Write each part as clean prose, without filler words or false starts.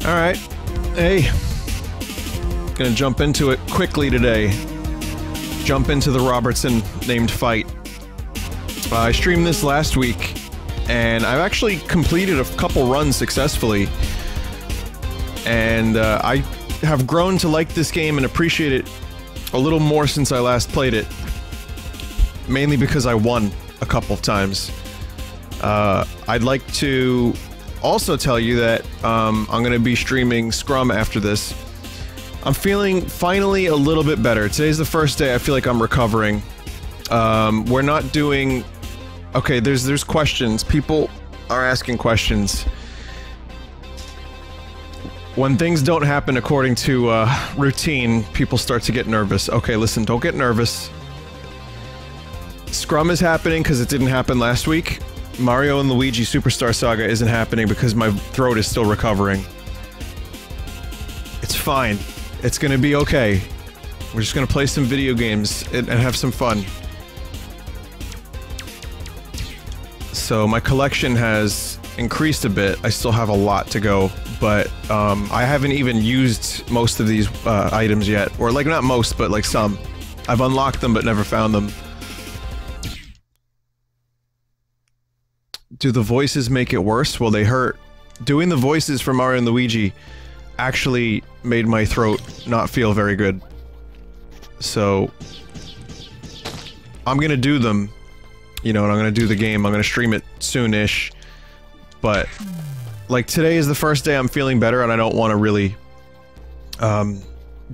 Alright. Hey. Gonna jump into it quickly today. Jump into the Robertson named fight. I streamed this last week, and I've actually completed a couple runs successfully. And I have grown to like this game and appreciate it a little more since I last played it. Mainly because I won a couple of times. I'd like to also tell you that I'm gonna be streaming Scrum after this. I'm feeling finally a little bit better. Today's the first day I feel like I'm recovering. We're not doing... Okay, there's questions. People are asking questions. When things don't happen according to routine, people start to get nervous. Okay, listen, don't get nervous. Scrum is happening because it didn't happen last week. Mario and Luigi Superstar Saga isn't happening because my throat is still recovering. It's fine. It's gonna be okay. We're just gonna play some video games and have some fun. So my collection has increased a bit. I still have a lot to go, but I haven't even used most of these items yet. Or like, not most, but like some. I've unlocked them but never found them. Do the voices make it worse? Well, they hurt. Doing the voices for Mario and Luigi actually made my throat not feel very good. So I'm gonna do them, you know, and I'm gonna do the game. I'm gonna stream it soon-ish. But like, today is the first day I'm feeling better and I don't want to really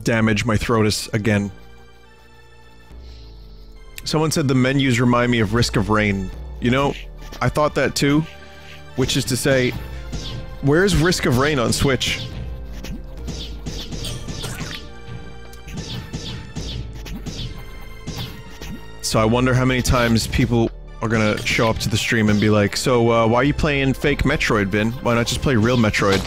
damage my throat again. Someone said the menus remind me of Risk of Rain. You know, I thought that too, which is to say, where's Risk of Rain on Switch? So I wonder how many times people are gonna show up to the stream and be like, so why are you playing fake Metroid, Vin? Why not just play real Metroid?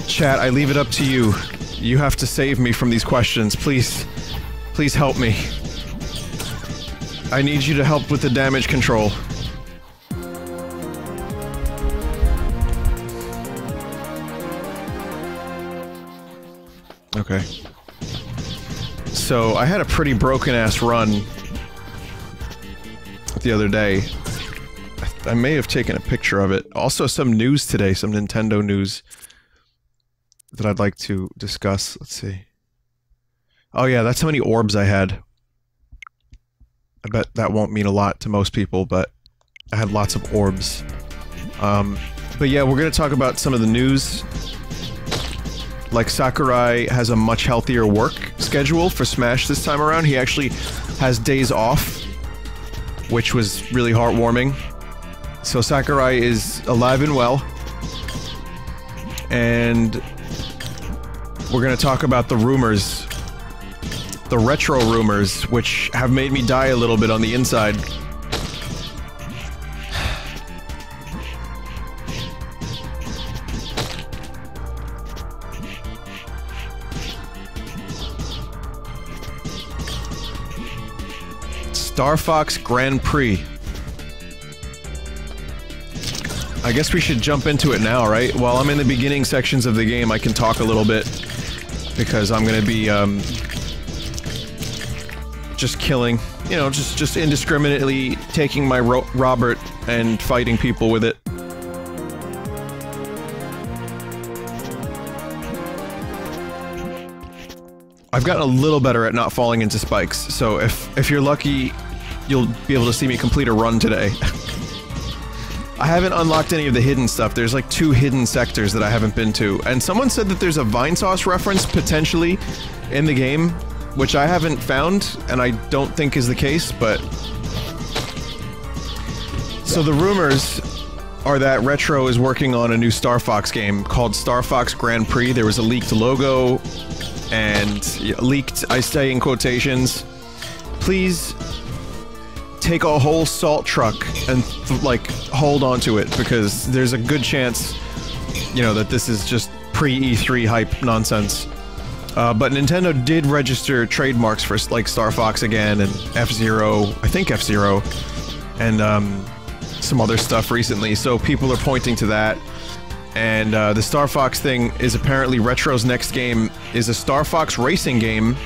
Chat, I leave it up to you. You have to save me from these questions, please. Please help me. I need you to help with the damage control. Okay. So, I had a pretty broken-ass run the other day. I may have taken a picture of it. Also, some news today, some Nintendo news that I'd like to discuss. Let's see. Oh yeah, that's how many orbs I had. I bet that won't mean a lot to most people, but I had lots of orbs. But yeah, we're gonna talk about some of the news. Like, Sakurai has a much healthier work schedule for Smash this time around. He actually has days off, which was really heartwarming. So Sakurai is alive and well. And we're gonna talk about the rumors. The retro rumors, which have made me die a little bit on the inside. Star Fox Grand Prix. I guess we should jump into it now, right? While I'm in the beginning sections of the game, I can talk a little bit. Because I'm gonna be, just killing, you know, just indiscriminately taking my Robert and fighting people with it. I've gotten a little better at not falling into spikes, so if you're lucky, you'll be able to see me complete a run today. I haven't unlocked any of the hidden stuff. There's like 2 hidden sectors that I haven't been to, and someone said that there's a Vinesauce reference, potentially, in the game, which I haven't found, and I don't think is the case, but... So the rumors are that Retro is working on a new Star Fox game called Star Fox Grand Prix. There was a leaked logo, and leaked, I say in quotations, please take a whole salt truck and, like, hold onto it, because there's a good chance, you know, that this is just pre-E3 hype nonsense. But Nintendo did register trademarks for, like, Star Fox again, and F-Zero, I think F-Zero, and, some other stuff recently, so people are pointing to that. And the Star Fox thing is apparently Retro's next game is a Star Fox racing game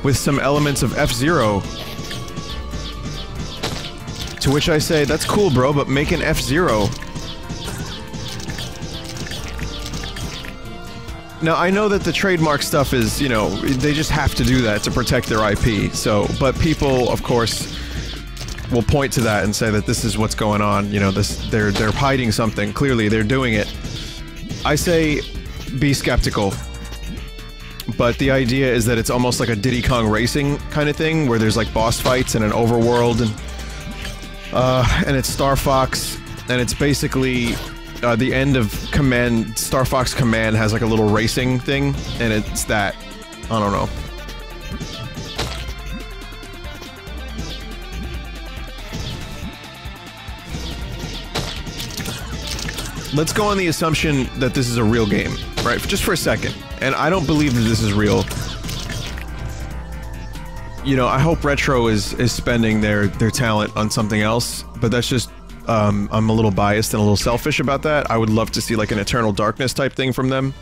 with some elements of F-Zero. To which I say, that's cool, bro, but make an F-Zero. Now, I know that the trademark stuff is, you know, they just have to do that to protect their IP, so, but people, of course, will point to that and say that this is what's going on, you know, they're hiding something, clearly they're doing it. I say, be skeptical. But the idea is that it's almost like a Diddy Kong Racing kind of thing, where there's like boss fights and an overworld, and it's Star Fox, and it's basically the end of Command. Star Fox Command has like a little racing thing, and it's that. I don't know. Let's go on the assumption that this is a real game, right? Just for a second. And I don't believe that this is real. You know, I hope Retro is spending their talent on something else, but that's just, I'm a little biased and a little selfish about that. I would love to see like an Eternal Darkness type thing from them.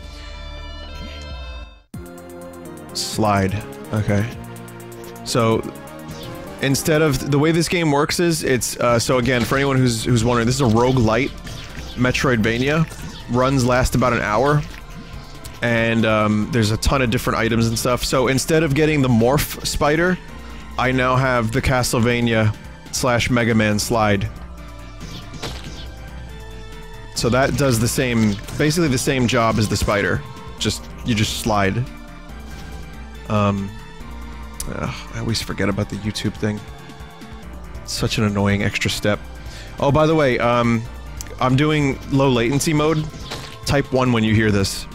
Slide. Okay. So, instead of, the way this game works is, it's, so again, for anyone who's wondering, this is a roguelite Metroidvania. Runs last about an hour. And there's a ton of different items and stuff. So instead of getting the Morph Spider, I now have the Castlevania / Mega Man slide. So that does the same, basically the same job as the spider. You just slide. I always forget about the YouTube thing. It's such an annoying extra step. Oh, by the way, I'm doing low latency mode. Type 1 when you hear this.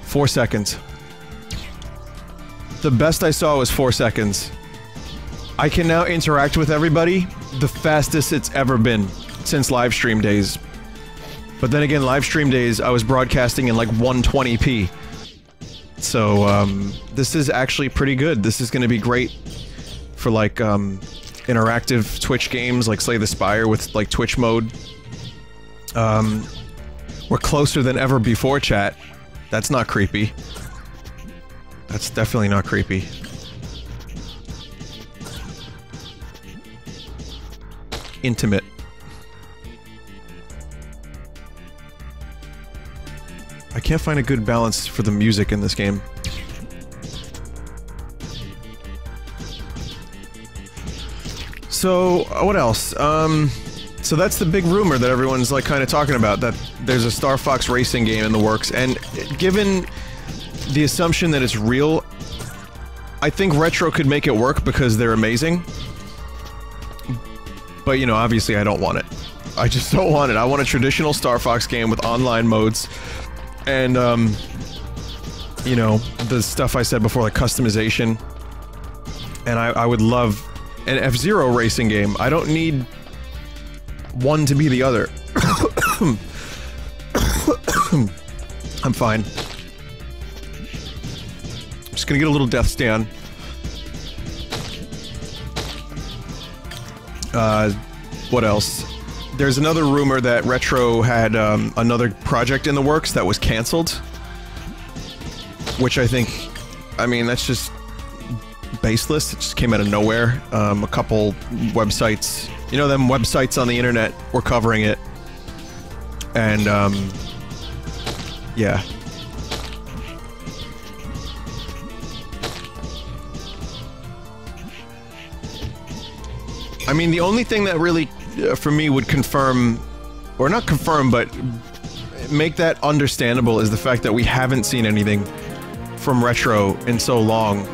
4 seconds. The best I saw was 4 seconds. I can now interact with everybody the fastest it's ever been since Livestream days. But then again, Livestream days, I was broadcasting in like 120p. So, this is actually pretty good. This is gonna be great for like, interactive Twitch games like Slay the Spire with like Twitch mode. We're closer than ever before, chat. That's not creepy. That's definitely not creepy. Intimate. I can't find a good balance for the music in this game. So, what else? So that's the big rumor that everyone's like kind of talking about, that there's a Star Fox racing game in the works, and given the assumption that it's real, I think Retro could make it work because they're amazing. But, you know, obviously I don't want it. I just don't want it. I want a traditional Star Fox game with online modes, and, you know, the stuff I said before, like customization. And I would love an F-Zero racing game. I don't need one to be the other. I'm fine. I'm just gonna get a little death stand. What else? There's another rumor that Retro had another project in the works that was cancelled. Which I think, I mean, that's just baseless. It just came out of nowhere. A couple websites, you know, them websites on the internet were covering it. And, yeah. I mean, the only thing that really, for me, would confirm, or not confirm, but make that understandable is the fact that we haven't seen anything from Retro in so long.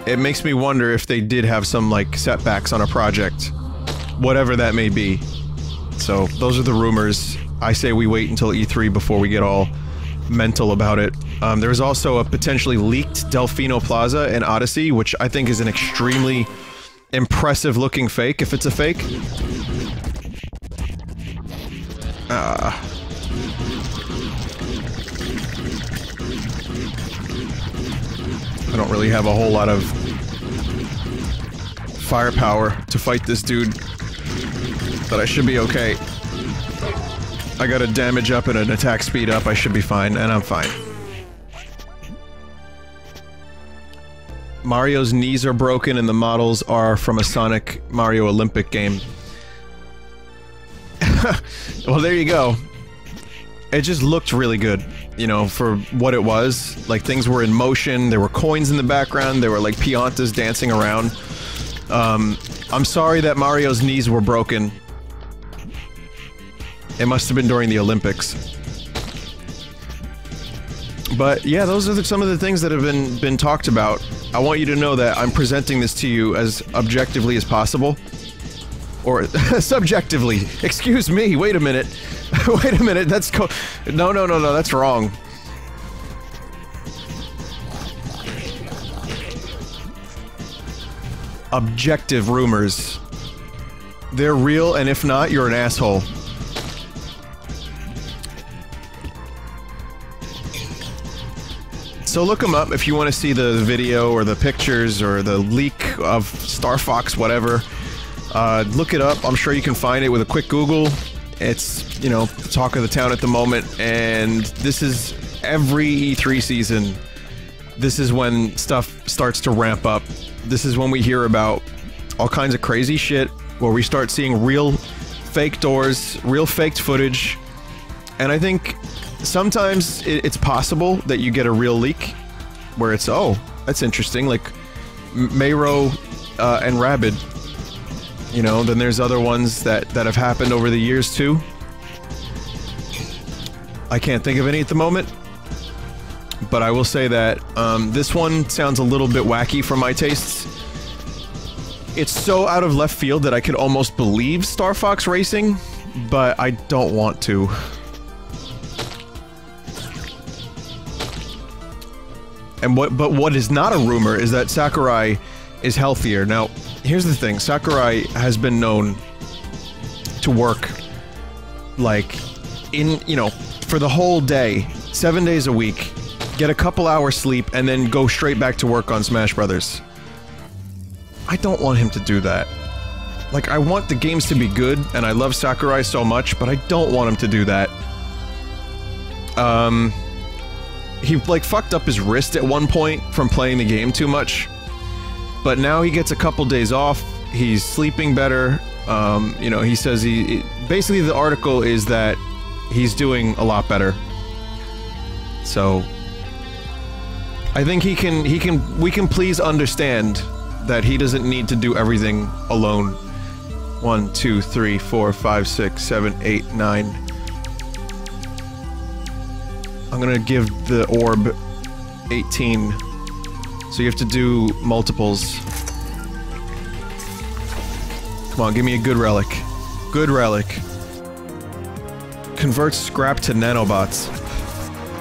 It makes me wonder if they did have some, like, setbacks on a project. Whatever that may be. So, those are the rumors. I say we wait until E3 before we get all mental about it. There's also a potentially leaked Delfino Plaza in Odyssey, which I think is an extremely impressive looking fake, if it's a fake. I don't really have a whole lot of firepower to fight this dude. but I should be okay. I got a damage up and an attack speed up, I should be fine, and I'm fine. Mario's knees are broken and the models are from a Sonic Mario Olympic game. Well, there you go. It just looked really good, you know, for what it was. Like, things were in motion, there were coins in the background, there were, like, Piantas dancing around. I'm sorry that Mario's knees were broken. It must have been during the Olympics. But, yeah, those are some of the things that have been talked about. I want you to know that I'm presenting this to you as objectively as possible. Or, subjectively. Excuse me, wait a minute. Wait a minute, that's no, that's wrong. Objective rumors. They're real, and if not, you're an asshole. So look them up if you want to see the video, or the pictures, or the leak of Star Fox, whatever. Look it up, I'm sure you can find it with a quick Google. It's, you know, the talk of the town at the moment, and this is every E3 season. This is when stuff starts to ramp up. This is when we hear about all kinds of crazy shit, where we start seeing real fake doors, real faked footage, and I think sometimes it's possible that you get a real leak, where it's, oh, that's interesting, like Mayro and Rabid. You know, then there's other ones that have happened over the years, too. I can't think of any at the moment. But I will say that, this one sounds a little bit wacky for my tastes. It's so out of left field that I could almost believe Star Fox Racing, but I don't want to. And but what is not a rumor is that Sakurai is healthier. Now, here's the thing, Sakurai has been known to work, like, you know, for the whole day, 7 days a week, get a couple hours sleep, and then go straight back to work on Smash Brothers. I don't want him to do that. Like, I want the games to be good, and I love Sakurai so much, but I don't want him to do that. He, like, fucked up his wrist at one point from playing the game too much. But now he gets a couple days off, he's sleeping better, you know, he says basically the article is that he's doing a lot better. So, I think we can please understand that he doesn't need to do everything alone. 1, 2, 3, 4, 5, 6, 7, 8, 9. I'm gonna give the orb 18. So you have to do multiples. Come on, give me a good relic. Good relic. Convert scrap to nanobots.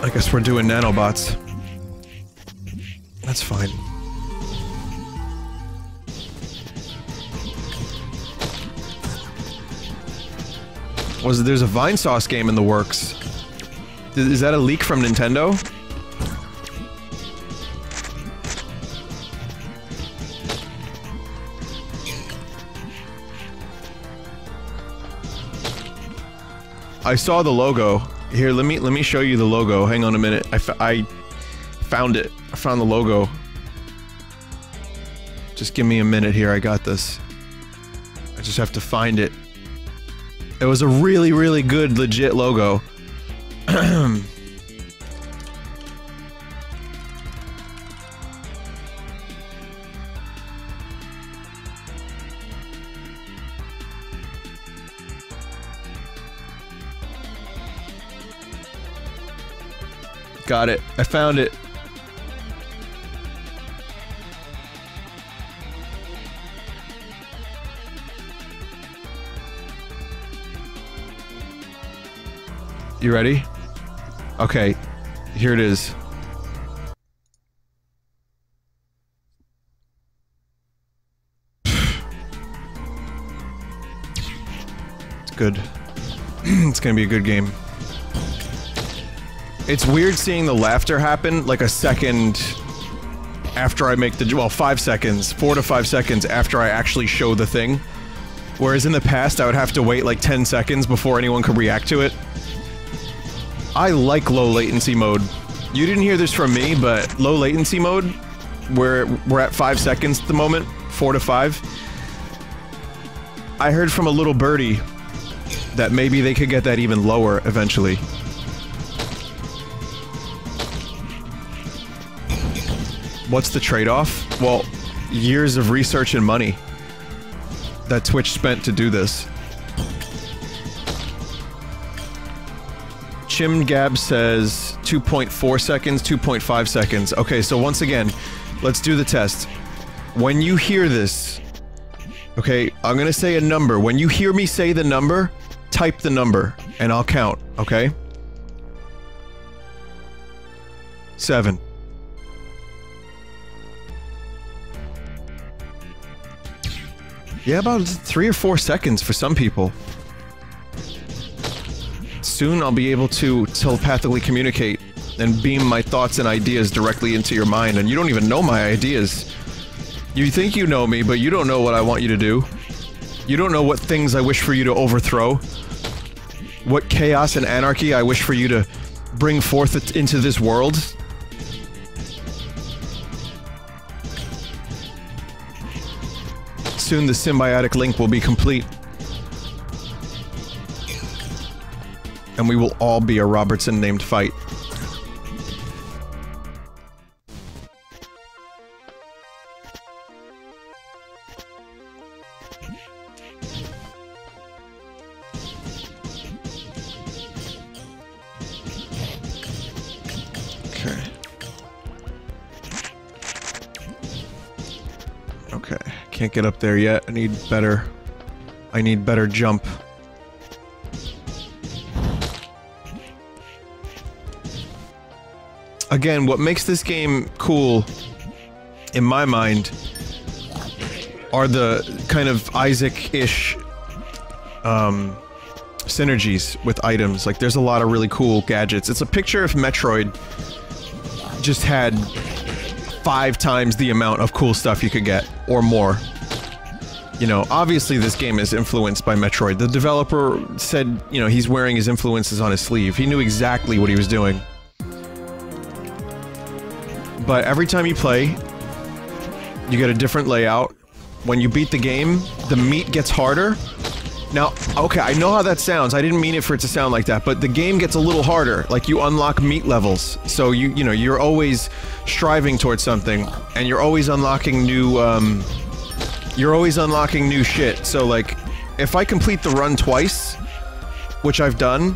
I guess we're doing nanobots. That's fine. There's a Vinesauce game in the works. Is that a leak from Nintendo? I saw the logo. Here, let me show you the logo. Hang on a minute. I found it. I found the logo. Just give me a minute here. I got this. I just have to find it. It was a really, really good, legit logo. Got it. I found it. You ready? Okay. Here it is. It's good. It's gonna be a good game. It's weird seeing the laughter happen like a second after I make the- well, 5 seconds, 4 to 5 seconds after I actually show the thing. Whereas in the past, I would have to wait like 10 seconds before anyone could react to it. I like low latency mode. You didn't hear this from me, but low latency mode, we're at 5 seconds at the moment, 4 to 5. I heard from a little birdie that maybe they could get that even lower eventually. What's the trade-off? Well, years of research and money that Twitch spent to do this. Chim Gab says 2.4 seconds, 2.5 seconds. Okay, so once again, let's do the test. When you hear this, okay, I'm gonna say a number. When you hear me say the number, type the number, and I'll count, okay? 7. Yeah, about 3 or 4 seconds for some people. Soon I'll be able to telepathically communicate and beam my thoughts and ideas directly into your mind, and you don't even know my ideas. You think you know me, but you don't know what I want you to do. You don't know what things I wish for you to overthrow. What chaos and anarchy I wish for you to bring forth into this world. Soon the symbiotic link will be complete. And we will all be a Robertson-named fight. Okay. Okay. Can't get up there yet. I need better jump. Again, what makes this game cool, in my mind, are the kind of Isaac-ish, synergies with items. Like, there's a lot of really cool gadgets. It's a picture if Metroid just had 5 times the amount of cool stuff you could get, or more. You know, obviously this game is influenced by Metroid. The developer said, you know, he's wearing his influences on his sleeve. He knew exactly what he was doing. But every time you play, you get a different layout. When you beat the game, the meat gets harder. Now, okay, I know how that sounds. I didn't mean it for it to sound like that, but the game gets a little harder. Like, you unlock meat levels. So you know, you're always striving towards something, and you're always unlocking new, shit. So, like, if I complete the run twice, which I've done,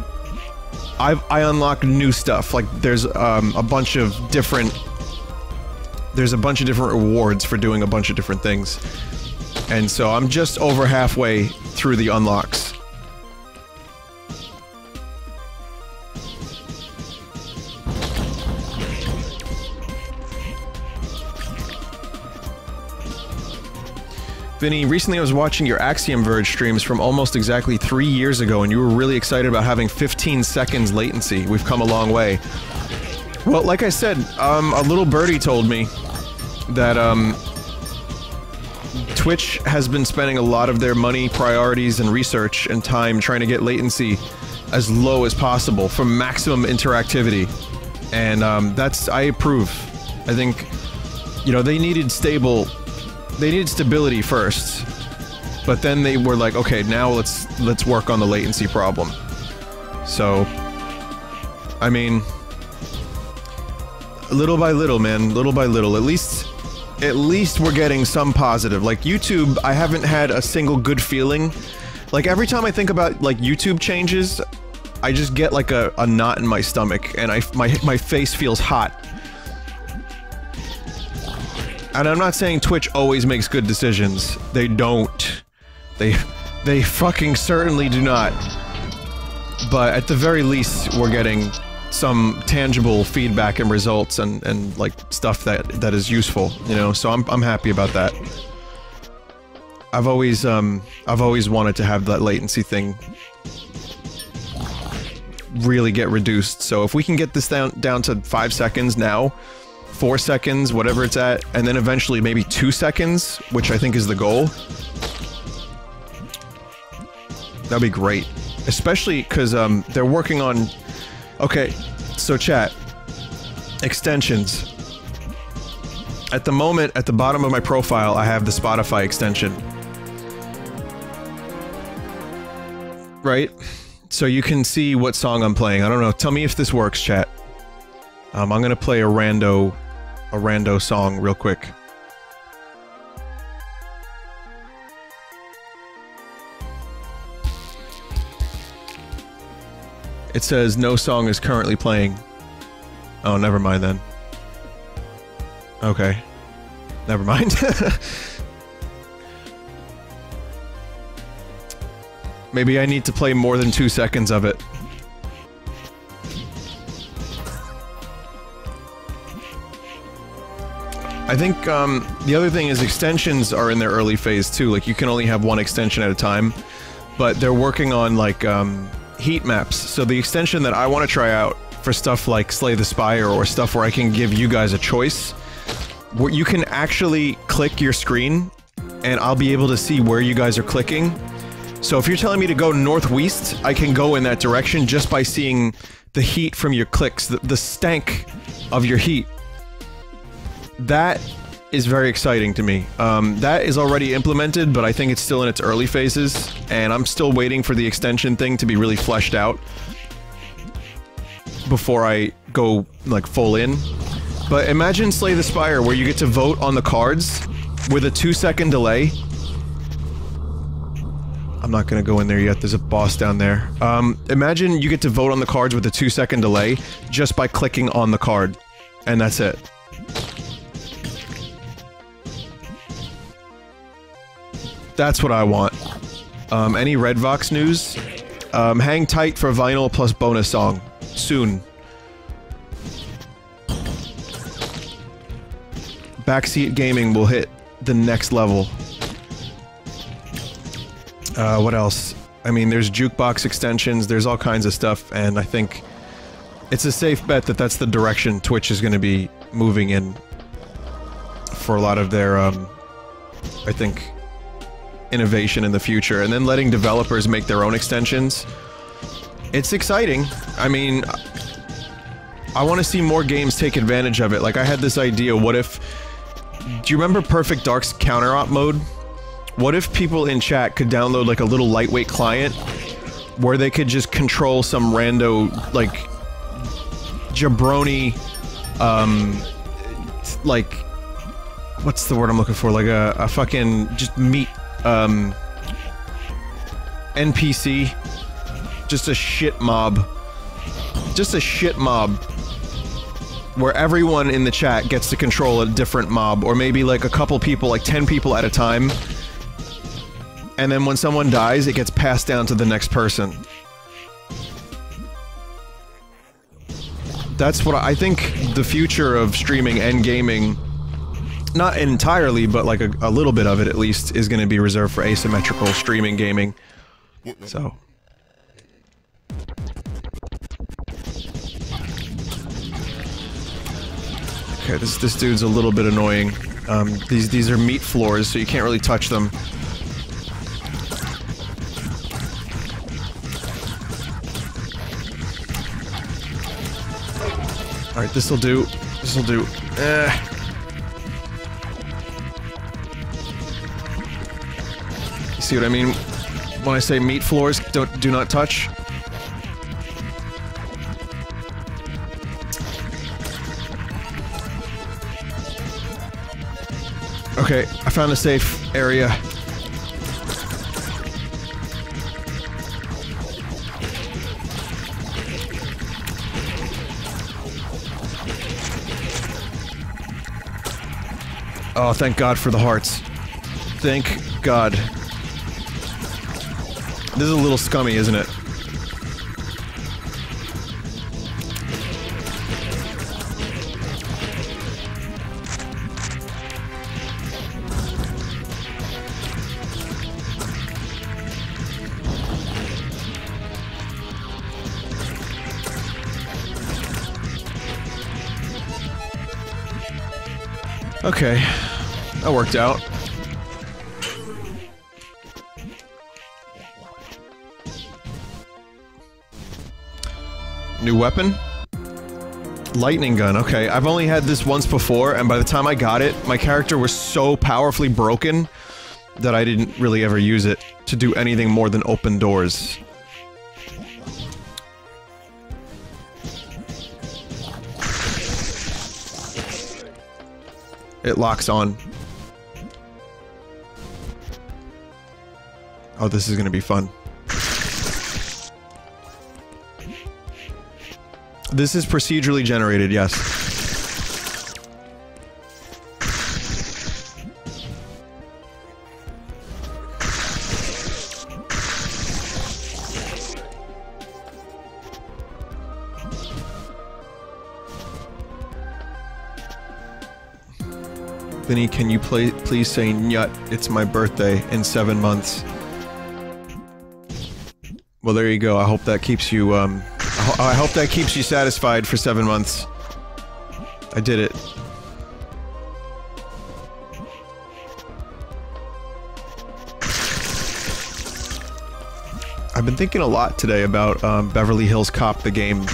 I unlock new stuff. Like, there's a bunch of different rewards for doing a bunch of different things. And so I'm just over halfway through the unlocks. Vinny, recently I was watching your Axiom Verge streams from almost exactly 3 years ago, and you were really excited about having 15 seconds latency. We've come a long way. Well, like I said, a little birdie told me that, Twitch has been spending a lot of their money, priorities, and research and time trying to get latency as low as possible for maximum interactivity. And, I approve. I think, you know, they needed stability first. But then they were like, okay, now let's work on the latency problem. So, I mean, little by little, man, little by little. At least we're getting some positive. Like, YouTube, I haven't had a single good feeling. Like, every time I think about, like, YouTube changes, I just get, like, a knot in my stomach, and my face feels hot. And I'm not saying Twitch always makes good decisions. They don't. They fucking certainly do not. But at the very least, we're getting some tangible feedback and results and like stuff that is useful, you know, so I'm happy about that. I've always wanted to have that latency thing really get reduced, so if we can get this down to 5 seconds now, 4 seconds, whatever it's at, and then eventually maybe 2 seconds, which I think is the goal, That'd be great. Especially because they're working on... Okay, so chat. Extensions. At the moment, at the bottom of my profile, I have the Spotify extension. Right? So you can see what song I'm playing. I don't know. Tell me if this works, chat. I'm gonna play a rando song real quick. It says no song is currently playing. Oh, never mind then. Okay. Never mind. Maybe I need to play more than 2 seconds of it. I think, the other thing is extensions are in their early phase too. Like, you can only have one extension at a time. But they're working on, like, heat maps. So the extension that I want to try out for stuff like Slay the Spire or stuff where I can give you guys a choice, where you can actually click your screen and I'll be able to see where you guys are clicking. So if you're telling me to go northwest, I can go in that direction just by seeing the heat from your clicks, the stank of your heat. That is very exciting to me. That is already implemented, but I think it's still in its early phases, and I'm still waiting for the extension thing to be really fleshed out before I go, like, full in. But imagine Slay the Spire, where you get to vote on the cards with a 2-second delay. I'm not gonna go in there yet, there's a boss down there. Imagine you get to vote on the cards with a 2-second delay just by clicking on the card, and that's it. That's what I want. Any Redvox news? Hang tight for vinyl plus bonus song. Soon. Backseat gaming will hit the next level. What else? I mean, there's jukebox extensions, there's all kinds of stuff, and I think it's a safe bet that that's the direction Twitch is going to be moving in for a lot of their, I think, innovation in the future, and then letting developers make their own extensions. It's exciting. I mean, I want to see more games take advantage of it. Like, I had this idea, what if... Do you remember Perfect Dark's counter-op mode? What if people in chat could download, like, a little lightweight client where they could just control some rando, like, jabroni, like, what's the word I'm looking for? Like a fucking, just meat, NPC. Just a shit mob. Just a shit mob. Where everyone in the chat gets to control a different mob, or maybe like a couple people, like 10 people at a time. And then when someone dies, it gets passed down to the next person. That's what I think the future of streaming and gaming, not entirely, but like a little bit of it at least, is going to be reserved for asymmetrical streaming gaming. So... Okay, this dude's a little bit annoying. These are meat floors, so you can't really touch them. Alright, this'll do. This'll do. You see what I mean when I say meat floors, do not touch? Okay, I found a safe area. Oh, thank God for the hearts. Thank God. This is a little scummy, isn't it? Okay, that worked out. New weapon? Lightning gun, okay. I've only had this once before, and by the time I got it, my character was so powerfully broken that I didn't really ever use it to do anything more than open doors. It locks on. Oh, this is gonna be fun. This is procedurally generated, yes. Vinny, can you please say nyut? It's my birthday in 7 months. Well, there you go. I hope that keeps you, I hope that keeps you satisfied for 7 months. I did it. I've been thinking a lot today about, Beverly Hills Cop, the game.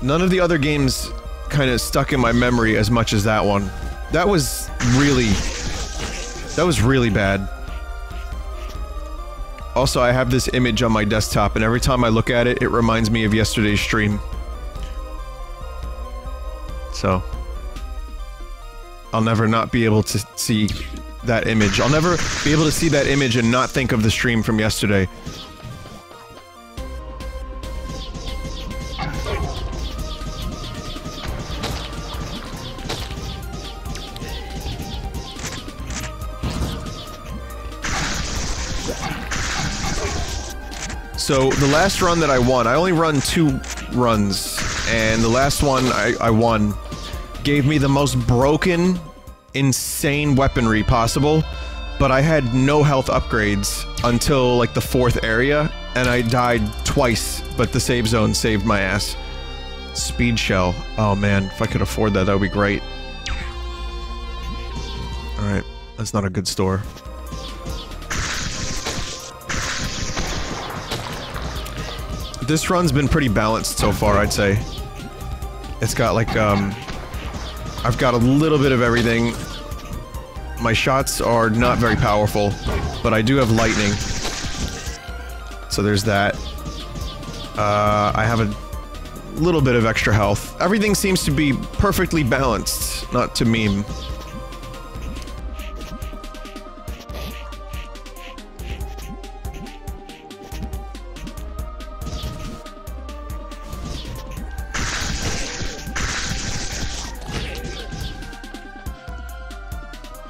None of the other games kind of stuck in my memory as much as that one. That was really bad. Also, I have this image on my desktop, and every time I look at it, it reminds me of yesterday's stream. So, I'll never not be able to see that image. I'll never be able to see that image and not think of the stream from yesterday. So, the last run that I won, I only run 2 runs, and the last one I won gave me the most broken, insane weaponry possible, but I had no health upgrades until, like, the 4th area, and I died twice, but the save zone saved my ass. Speed shell. Oh man, if I could afford that, that would be great. Alright, that's not a good store. This run's been pretty balanced so far, I'd say. It's got like, I've got a little bit of everything. My shots are not very powerful, but I do have lightning. So there's that. I have a little bit of extra health. Everything seems to be perfectly balanced, not to meme.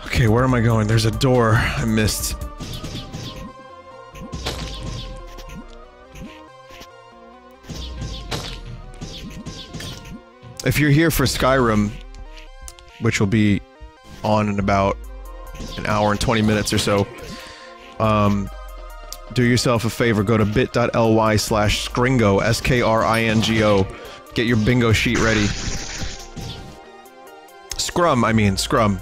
Okay, where am I going? There's a door I missed. If you're here for Skyrim, which will be on in about an hour and 20 minutes or so, do yourself a favor, go to bit.ly/skringo, S-K-R-I-N-G-O. Get your bingo sheet ready. Scrum.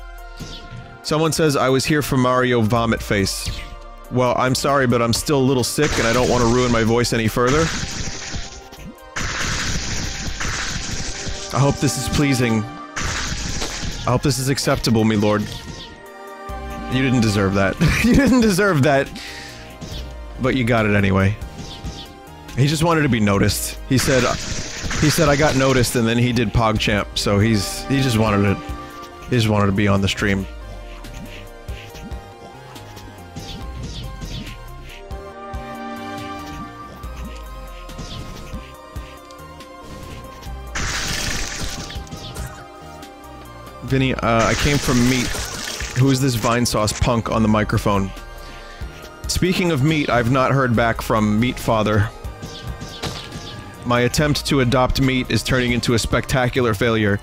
Someone says, I was here for Mario Vomit Face. Well, I'm sorry, but I'm still a little sick and I don't want to ruin my voice any further. I hope this is pleasing. I hope this is acceptable, me lord. You didn't deserve that. You didn't deserve that. But you got it anyway. He just wanted to be noticed. He said I got noticed and then he did PogChamp, so he just wanted to be on the stream. Vinny, I came from Meat. Who is this Vinesauce punk on the microphone? Speaking of Meat, I've not heard back from Meat Father. My attempt to adopt Meat is turning into a spectacular failure.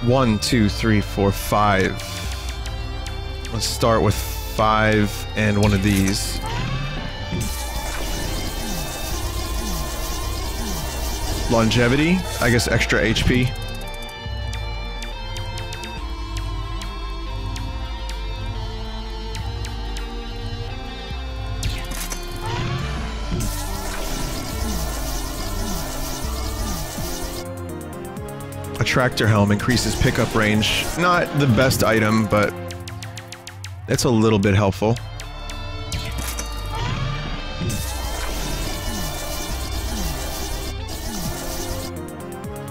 1, 2, 3, 4, 5. Let's start with 5 and one of these. Longevity, I guess extra HP. tractor helm increases pickup range. Not the best item, but it's a little bit helpful.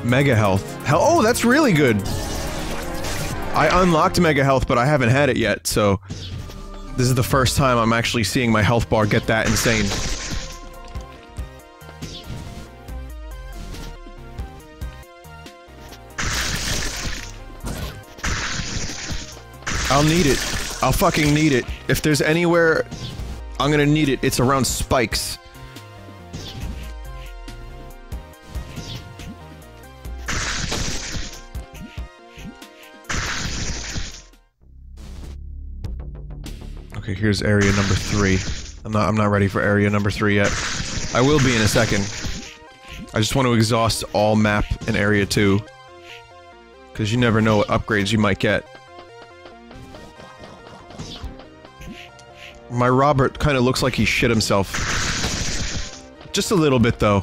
Mega health. Oh, that's really good! I unlocked Mega Health, but I haven't had it yet, so... This is the first time I'm actually seeing my health bar get that insane. I'll need it. I'll fucking need it. If there's anywhere I'm gonna need it, it's around spikes. Okay, here's area number 3. I'm not ready for area number 3 yet. I will be in a second. I just want to exhaust all map in area 2. Because you never know what upgrades you might get. My Robert kind of looks like he shit himself. Just a little bit, though.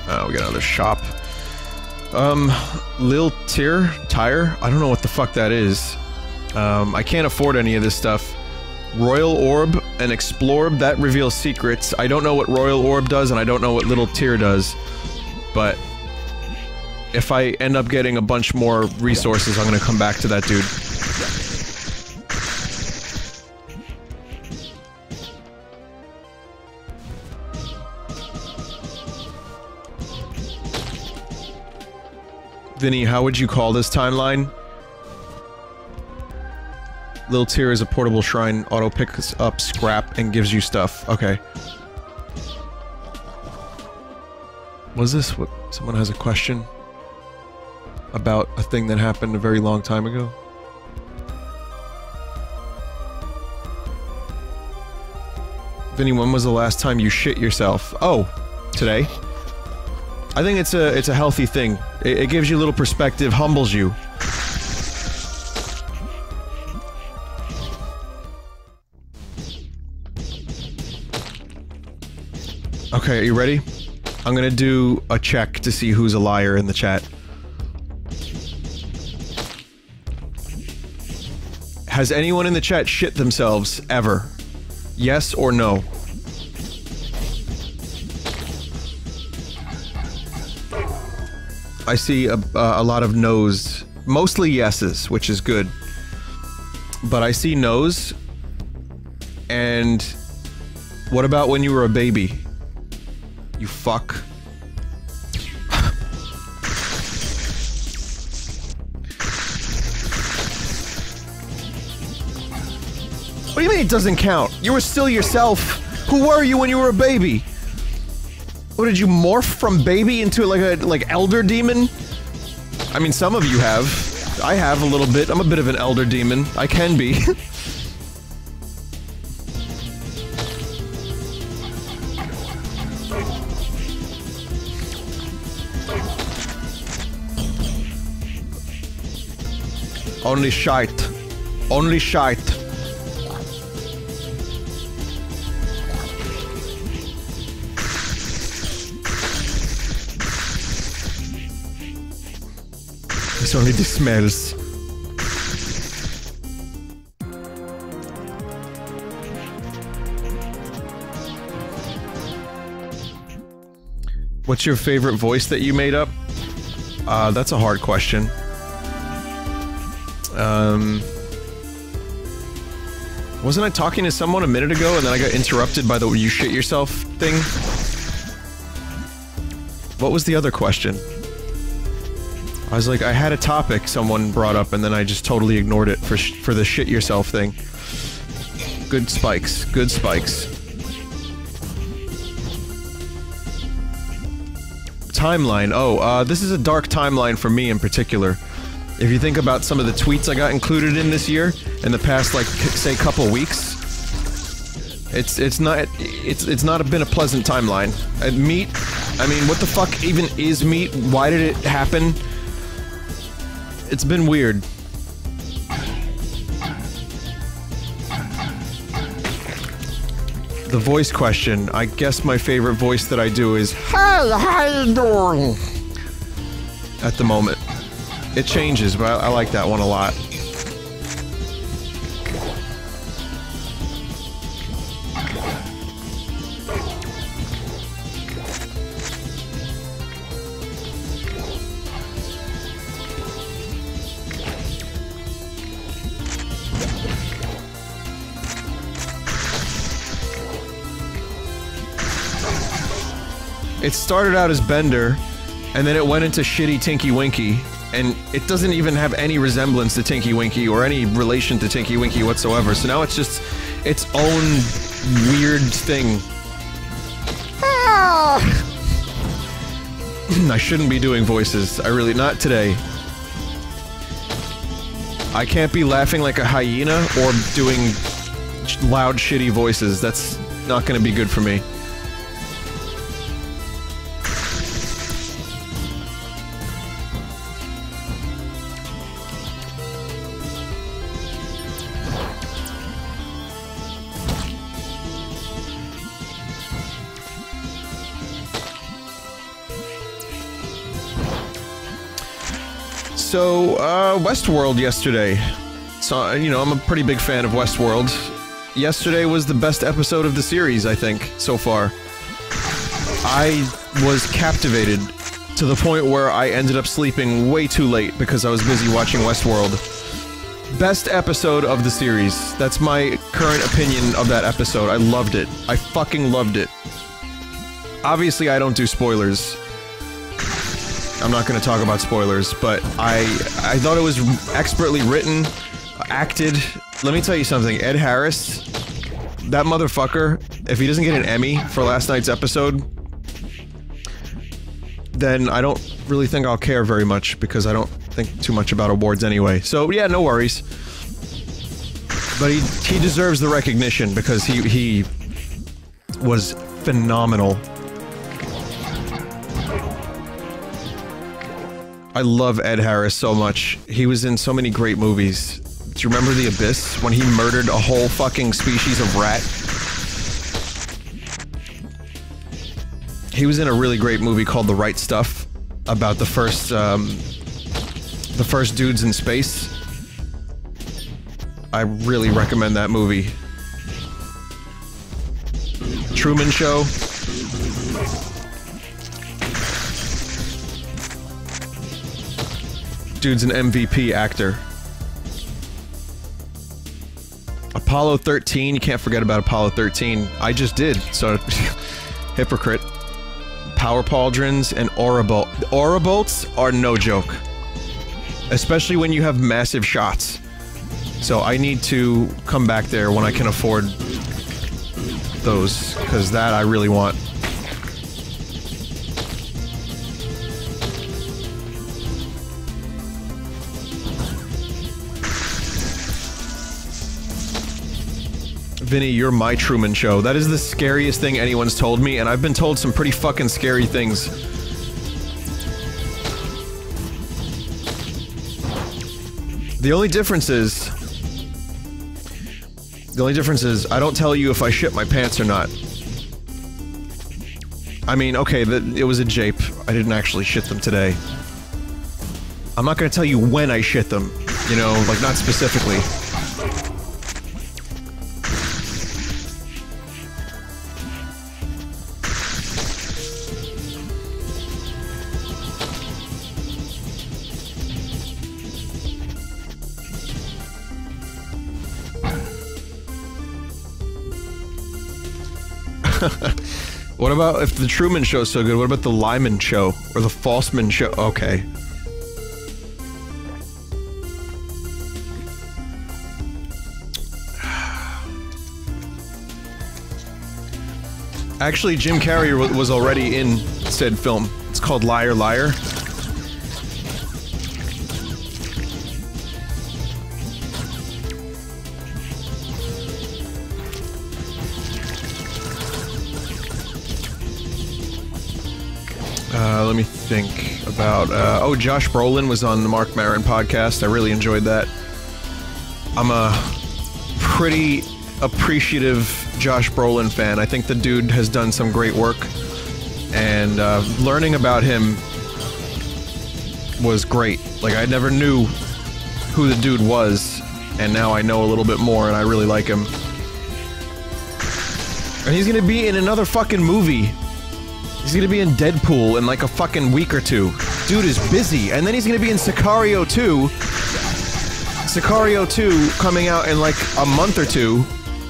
Oh, we got another shop. Lil Tire? I don't know what the fuck that is. I can't afford any of this stuff. Royal Orb and Explorb, that reveals secrets. I don't know what Royal Orb does, and I don't know what Little Tear does. But... if I end up getting a bunch more resources, I'm gonna come back to that dude. Vinny, how would you call this timeline? Lil Tear is a portable shrine, auto picks up scrap and gives you stuff. Okay. Was this what someone has a question about a thing that happened a very long time ago? Vinny, when was the last time you shit yourself? Oh, today. I think it's a healthy thing. It gives you a little perspective, humbles you. Okay, are you ready? I'm gonna do a check to see who's a liar in the chat. Has anyone in the chat shit themselves, ever? Yes or no? I see a lot of no's. Mostly yeses, which is good. But I see no's. And... what about when you were a baby? You fuck. What do you mean it doesn't count? You were still yourself. Who were you when you were a baby? What, did you morph from baby into like elder demon? I mean, some of you have. I have a little bit. I'm a bit of an elder demon. I can be. Only shite. Only shite. It's only the smells. What's your favorite voice that you made up? That's a hard question. Wasn't I talking to someone a minute ago and then I got interrupted by the you shit yourself thing? What was the other question? I was like, I had a topic someone brought up and then I just totally ignored it for the shit yourself thing. Good spikes. Good spikes. Timeline. Oh, this is a dark timeline for me in particular. If you think about some of the tweets I got included in this year, in the past, like, say, couple weeks, it's not been a pleasant timeline. Meat, I mean, what the fuck even is meat? Why did it happen? It's been weird. the voice question, I guess my favorite voice that I do is, "Hey, how you doing?" At the moment. It changes, but I like that one a lot. It started out as Bender, and then it went into shitty Tinky Winky, and it doesn't even have any resemblance to Tinky Winky or any relation to Tinky Winky whatsoever, so now it's just its own weird thing. Ah! I shouldn't be doing voices. I really... not today. I can't be laughing like a hyena or doing loud, shitty voices. That's not gonna be good for me. So, Westworld yesterday. So, you know, I'm a pretty big fan of Westworld. Yesterday was the best episode of the series, I think, so far. I was captivated to the point where I ended up sleeping way too late because I was busy watching Westworld. Best episode of the series. That's my current opinion of that episode. I loved it. I fucking loved it. Obviously, I don't do spoilers. I'm not going to talk about spoilers, but I thought it was expertly written, acted. Let me tell you something, Ed Harris, that motherfucker, if he doesn't get an Emmy for last night's episode, then I don't really think I'll care very much, because I don't think too much about awards anyway. So yeah, no worries. But he deserves the recognition, because he was phenomenal. I love Ed Harris so much. He was in so many great movies. Do you remember The Abyss, when he murdered a whole fucking species of rat? He was in a really great movie called The Right Stuff, about the first dudes in space. I really recommend that movie. Truman Show. Dude's an MVP actor. Apollo 13, you can't forget about Apollo 13. I just did, so... hypocrite. Power pauldrons and Aurabolt. Aurabolts are no joke. Especially when you have massive shots. So I need to come back there when I can afford those, because that I really want. Vinny, you're my Truman Show. That is the scariest thing anyone's told me, and I've been told some pretty fucking scary things. The only difference is I don't tell you if I shit my pants or not. I mean, okay, it was a jape. I didn't actually shit them today. I'm not gonna tell you when I shit them, you know, like, not specifically. What about if the Truman Show's so good, what about the Lyman Show? Or the Falseman Show? Okay. Actually, Jim Carrey was already in said film. It's called Liar Liar. Let me think about, oh, Josh Brolin was on the Mark Maron podcast. I really enjoyed that. I'm a pretty appreciative Josh Brolin fan. I think the dude has done some great work, and learning about him was great. Like, I never knew who the dude was, and now I know a little bit more, and I really like him. And he's gonna be in another fucking movie. He's gonna be in Deadpool in like a fucking week or two. Dude is busy, and then he's gonna be in Sicario 2. Sicario 2 coming out in like a month or two.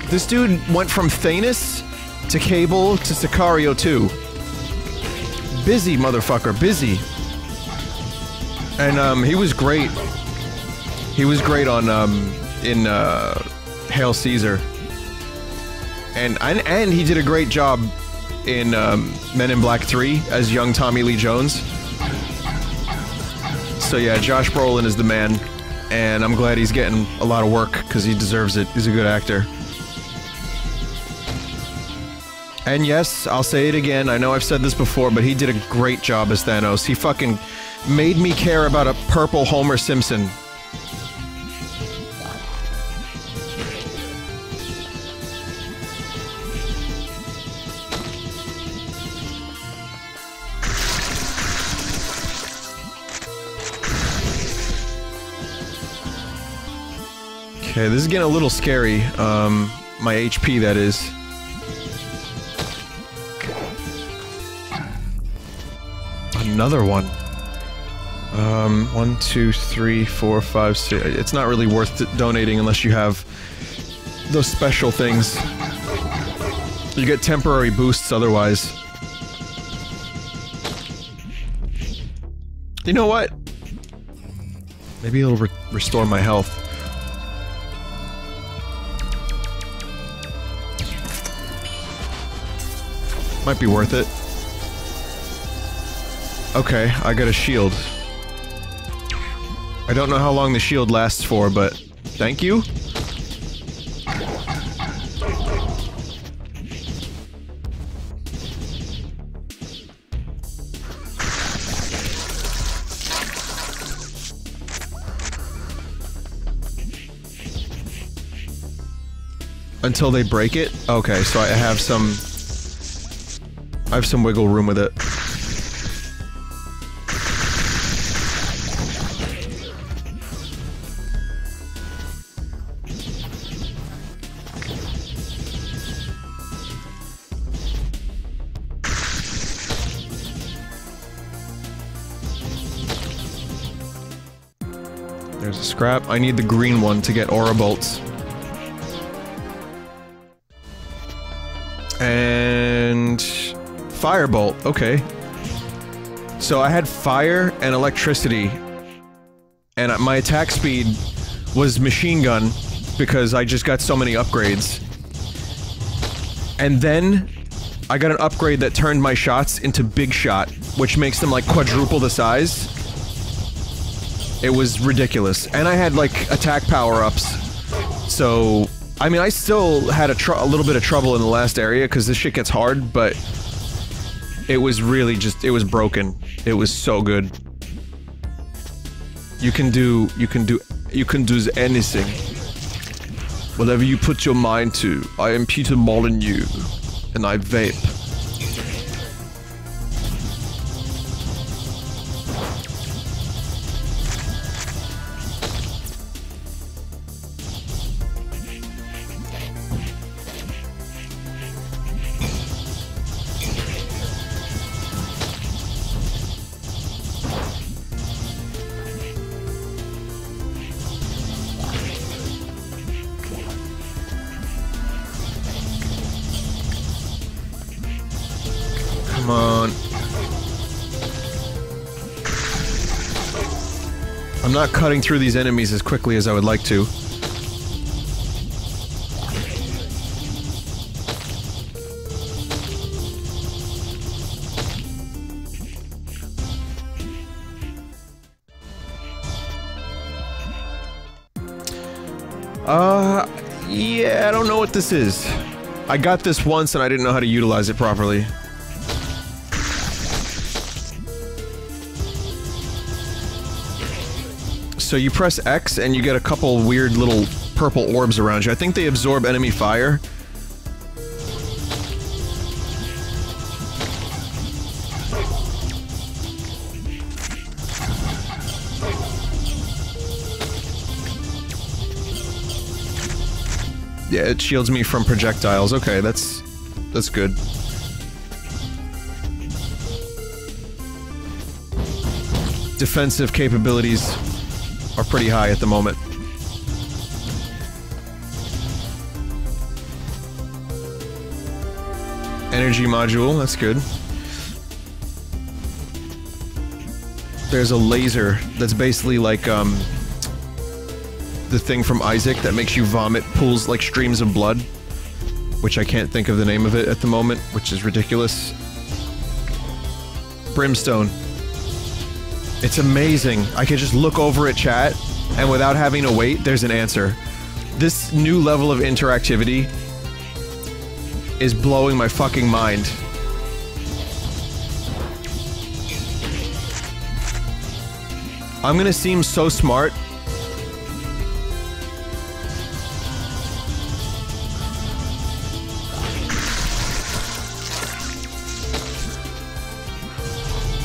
This dude went from Thanos to Cable to Sicario 2. Busy, motherfucker, busy. And he was great. He was great on in Hail Caesar. And he did a great job in Men in Black 3 as young Tommy Lee Jones. So yeah, Josh Brolin is the man, and I'm glad he's getting a lot of work because he deserves it. He's a good actor. And yes, I'll say it again, I know I've said this before, but he did a great job as Thanos. He fucking made me care about a purple Homer Simpson. Okay, this is getting a little scary. My HP, that is. Another one. 1, 2, 3, 4, 5, 6. It's not really worth donating unless you have those special things. You get temporary boosts otherwise. You know what? Maybe it'll restore my health. Might be worth it. Okay, I got a shield. I don't know how long the shield lasts for, but thank you. Until they break it? Okay, so I have some wiggle room with it. There's a scrap. I need the green one to get aura bolts. And firebolt, okay. So I had fire and electricity, and my attack speed was machine gun because I just got so many upgrades. And then I got an upgrade that turned my shots into big shot, which makes them like quadruple the size. It was ridiculous. And I had like attack power-ups. So I mean, I still had a little bit of trouble in the last area because this shit gets hard, but it was really just, it was broken. It was so good. You can do anything. Whatever you put your mind to. I am Peter Molyneux, and I vape. Come on. I'm not cutting through these enemies as quickly as I would like to. Yeah, I don't know what this is. I got this once and I didn't know how to utilize it properly. So you press X and you get a couple weird little purple orbs around you. I think they absorb enemy fire. Yeah, it shields me from projectiles. Okay, that's good. Defensive capabilities are pretty high at the moment. Energy module, that's good. There's a laser that's basically like, the thing from Isaac that makes you vomit, pulls like streams of blood. Which I can't think of the name of it at the moment, which is ridiculous. Brimstone. It's amazing. I can just look over at chat, and without having to wait, there's an answer. This new level of interactivity is blowing my fucking mind. I'm gonna seem so smart.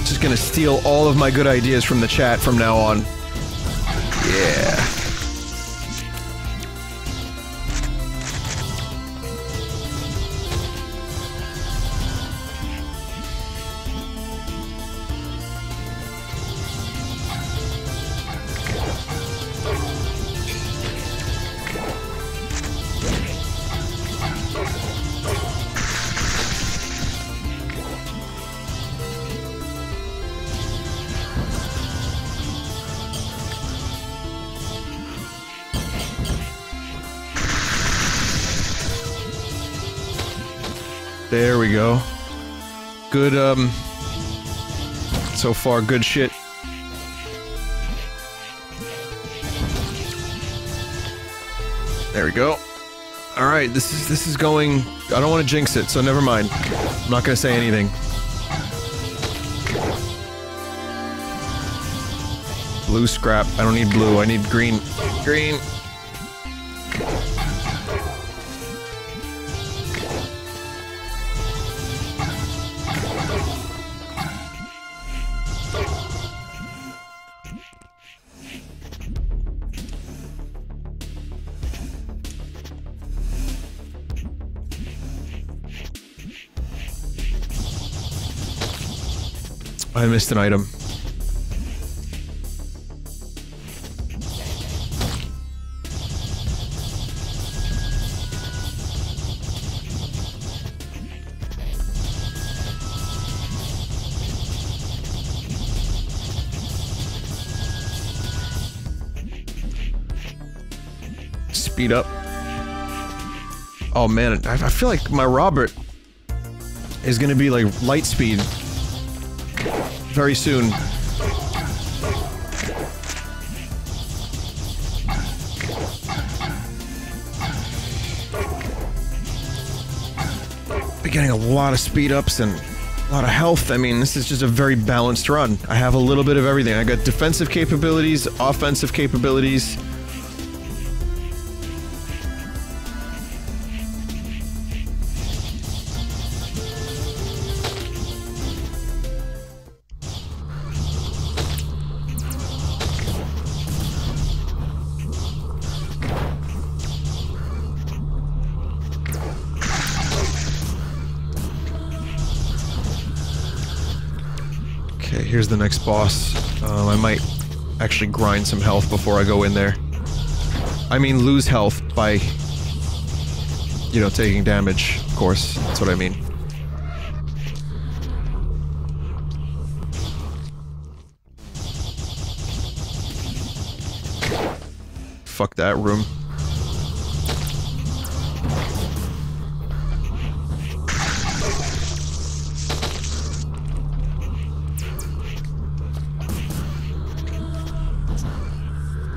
Just gonna steal all of my good ideas from the chat from now on. Yeah. There we go. Good, so far, good shit. There we go. Alright, this is going... I don't want to jinx it, so never mind. I'm not gonna say anything. Blue scrap. I don't need blue, I need green. Green! I missed an item. Speed up. Oh man, I feel like my Robert is gonna be like light speed very soon. Be getting a lot of speed ups and a lot of health. I mean, this is just a very balanced run. I have a little bit of everything. I got defensive capabilities, offensive capabilities. Here's the next boss. I might actually grind some health before I go in there. I mean lose health by, you know, taking damage, of course. That's what I mean. Fuck that room.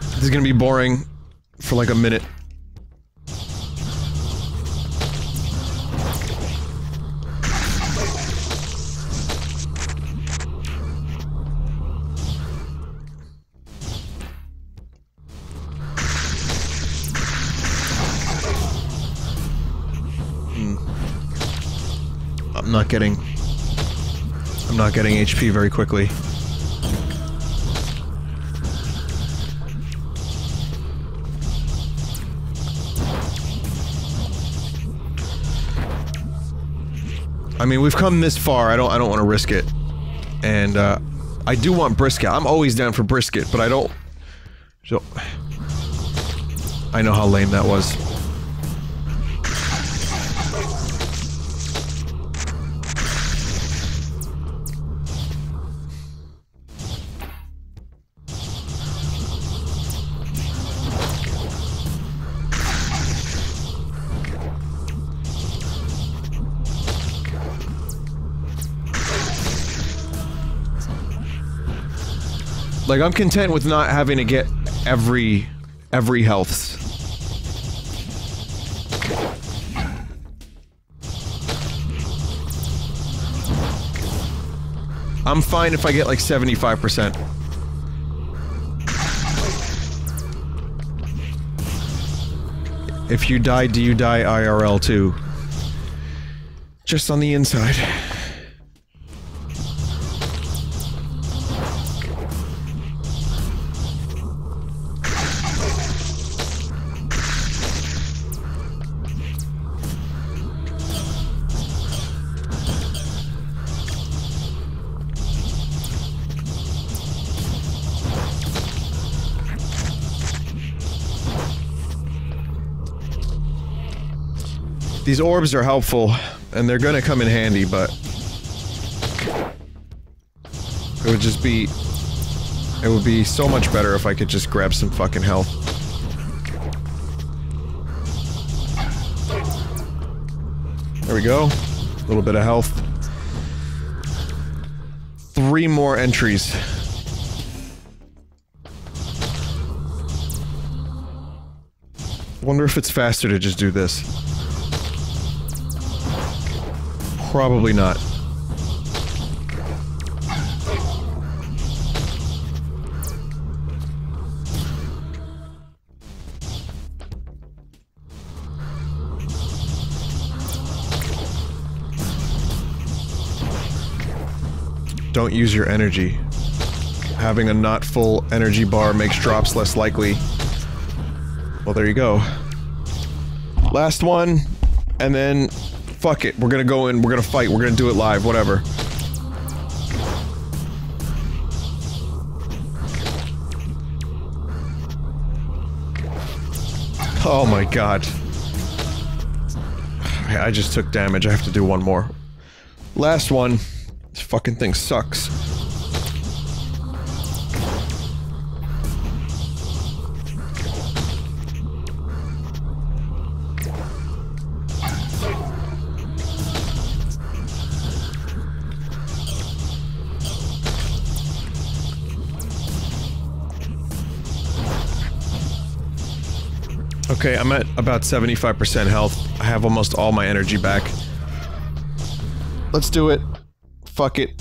This is gonna be boring for like a minute. I'm not getting HP very quickly. I mean, we've come this far, I don't want to risk it. And, I do want brisket. I'm always down for brisket, but I don't... So... I know how lame that was. Like, I'm content with not having to get every healths. I'm fine if I get like 75%. If you die, do you die IRL too? Just on the inside. These orbs are helpful, and they're gonna come in handy, but... It would just be... It would be so much better if I could just grab some fucking health. There we go. A little bit of health. 3 more entries. Wonder if it's faster to just do this. Probably not. Don't use your energy. Having a not full energy bar makes drops less likely. Well, there you go. Last one, and then... Fuck it, we're gonna go in, we're gonna fight, we're gonna do it live, whatever. Oh my god. I just took damage, I have to do one more. Last one. This fucking thing sucks. Okay, I'm at about 75% health. I have almost all my energy back. Let's do it. Fuck it.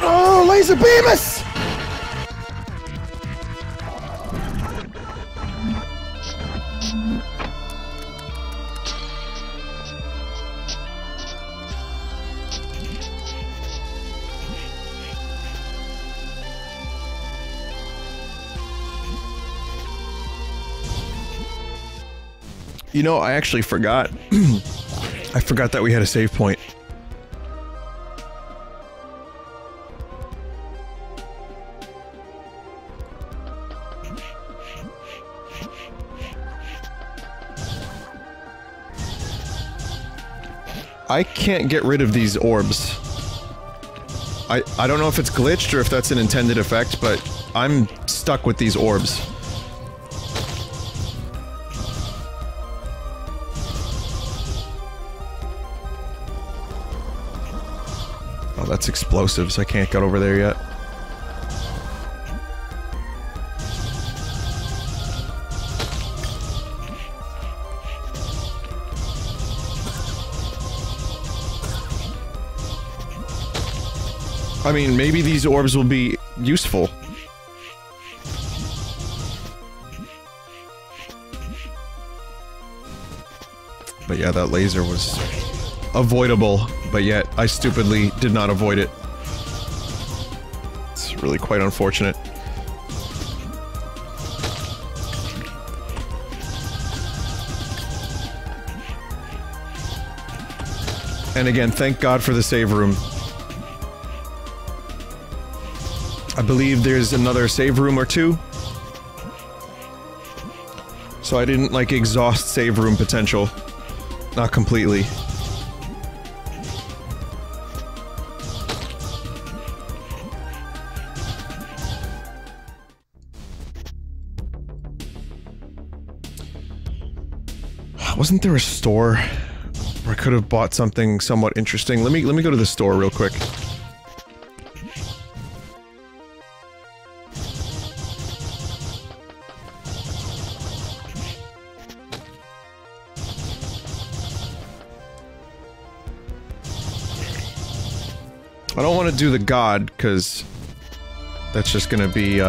Oh, laser beam us! You know, I actually forgot. I forgot that we had a save point. I can't get rid of these orbs. I don't know if it's glitched or if that's an intended effect, but I'm stuck with these orbs. Oh, that's explosives. I can't get over there yet. I mean, maybe these orbs will be useful. But yeah, that laser was avoidable, but yet I stupidly did not avoid it. It's really quite unfortunate. And again, thank God for the save room. I believe there's another save room or two. So I didn't, like, exhaust save room potential. Not completely. Wasn't there a store where I could have bought something somewhat interesting? Let me go to the store real quick. I don't want to do the god, because that's just gonna be,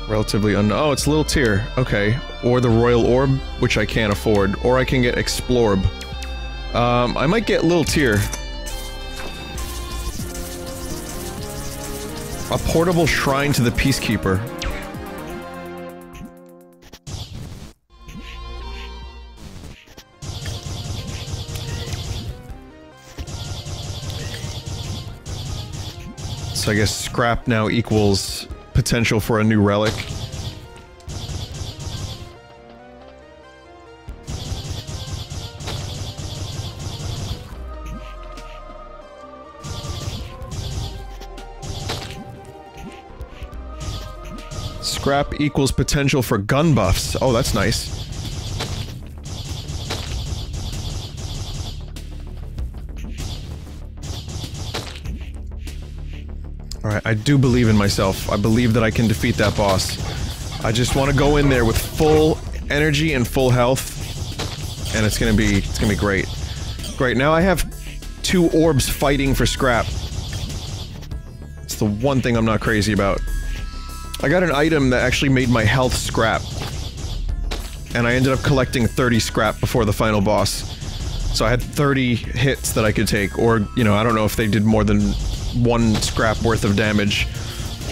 relatively oh, it's Little Tier. Okay. Or the Royal Orb, which I can't afford. Or I can get Explorb. I might get Little Tier. A portable shrine to the Peacekeeper. So I guess scrap now equals potential for a new relic. Scrap equals potential for gun buffs. Oh, that's nice. Alright, I do believe in myself. I believe that I can defeat that boss. I just want to go in there with full energy and full health. And it's gonna be great. Great, now I have 2 orbs fighting for scrap. It's the one thing I'm not crazy about. I got an item that actually made my health scrap. And I ended up collecting 30 scrap before the final boss. So I had 30 hits that I could take, or, you know, I don't know if they did more than 1 scrap worth of damage.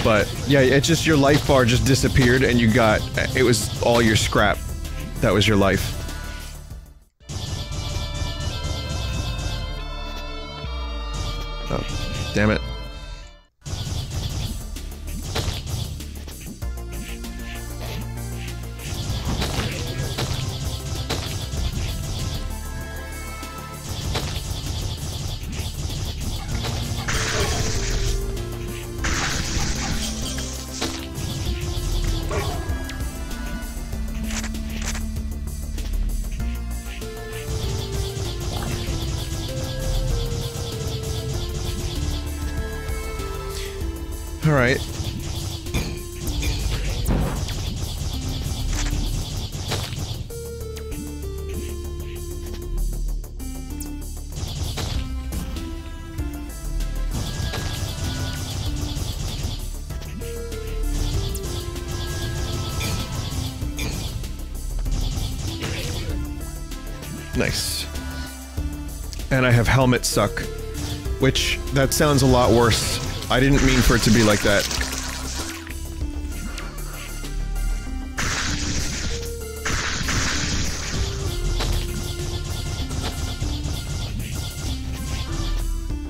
But, yeah, it's just your life bar just disappeared and you got... it was all your scrap. That was your life. Oh, damn it. Alright. Nice. And I have Helmet Suck, which, that sounds a lot worse. I didn't mean for it to be like that.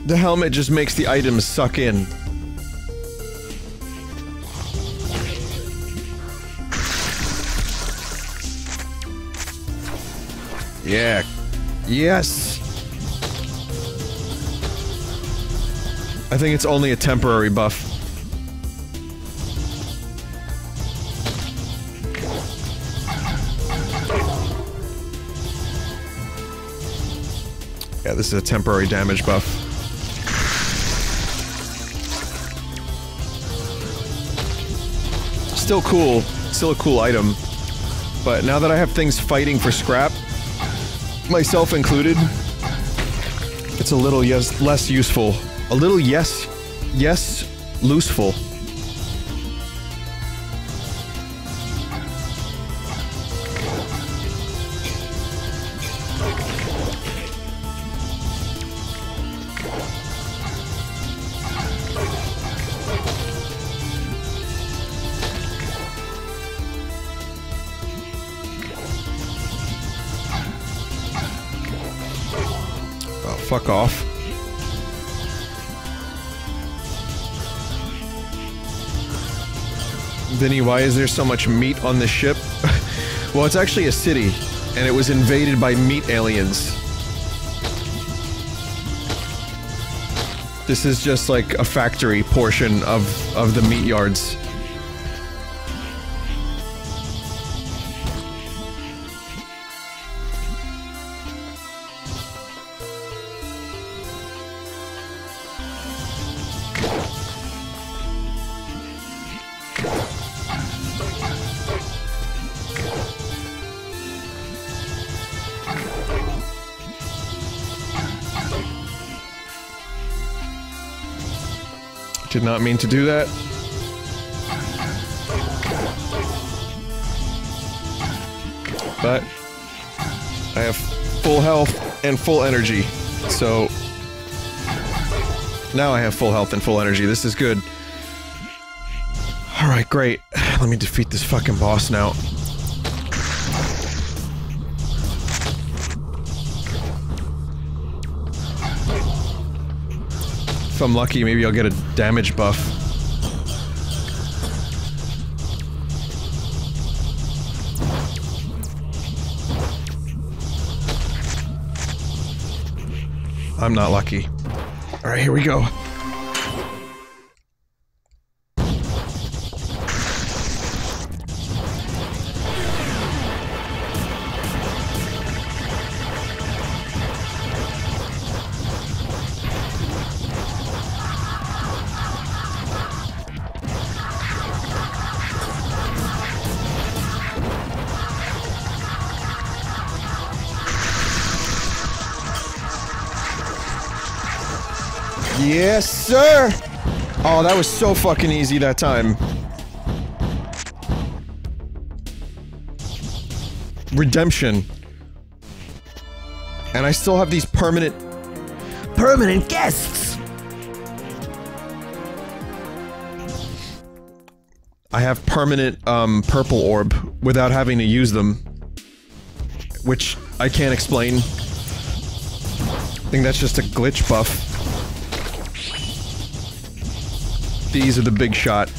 The helmet just makes the items suck in. Yeah. Yes! I think it's only a temporary buff. Yeah, this is a temporary damage buff. Still cool. Still a cool item. But now that I have things fighting for scrap, myself included, it's a little less useful. A little yes, looseful. Oh, fuck off. Vinny, why is there so much meat on this ship? Well, it's actually a city, and it was invaded by meat aliens. This is just like a factory portion of the meat yards. Did not mean to do that. But I have full health and full energy. So now I have full health and full energy. This is good. Alright, great. Let me defeat this fucking boss now. If I'm lucky, maybe I'll get a damage buff. I'm not lucky. Alright, here we go. Yes, sir! Oh, that was so fucking easy that time. Redemption. And I still have these permanent guests! I have permanent, purple orb without having to use them. Which I can't explain. I think that's just a glitch buff. These are the big shot.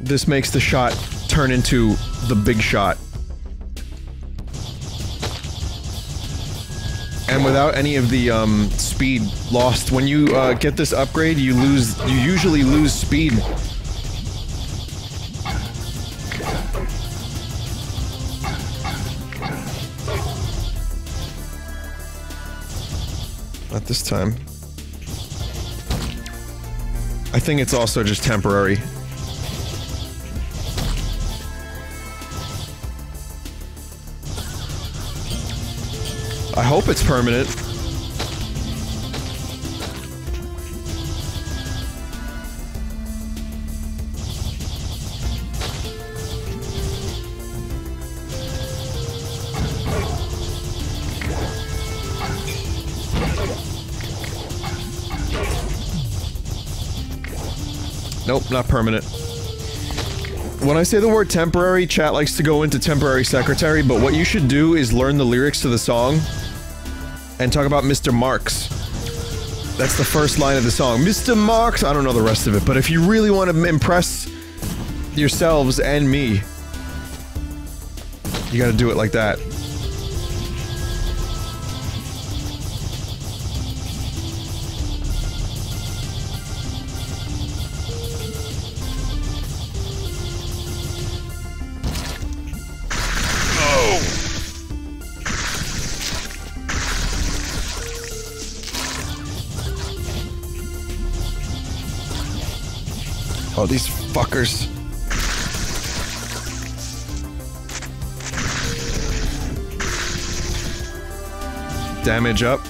This makes the shot turn into the big shot. And without any of the, speed lost. When you, get this upgrade, you usually lose speed. Not this time. I think it's also just temporary. I hope it's permanent. Nope, not permanent. When I say the word temporary, chat likes to go into temporary secretary, but what you should do is learn the lyrics to the song and talk about Mr. Marks. That's the first line of the song. Mr. Marks! I don't know the rest of it, but if you really want to impress yourselves and me, you gotta do it like that. Oh, these fuckers. damage up.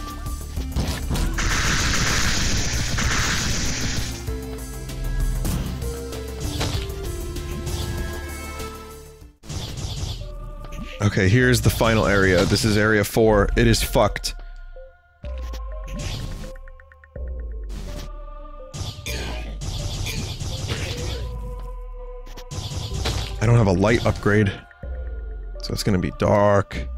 Okay, here's the final area. This is area 4. It is fucked. I don't have a light upgrade, so it's gonna be dark.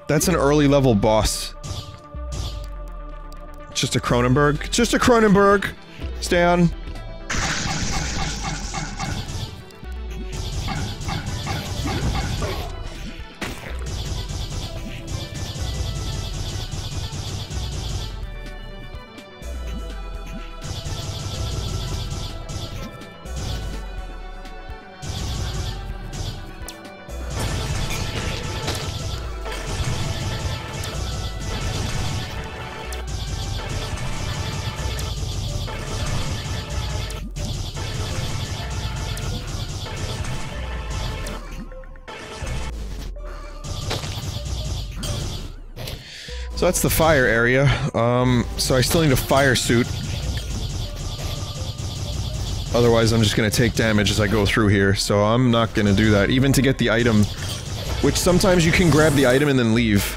That's an early level boss. It's just a Cronenberg. It's just a Cronenberg! Stay on. So that's the fire area. So I still need a fire suit. Otherwise I'm just gonna take damage as I go through here, so I'm not gonna do that. Even to get the item, which sometimes you can grab the item and then leave.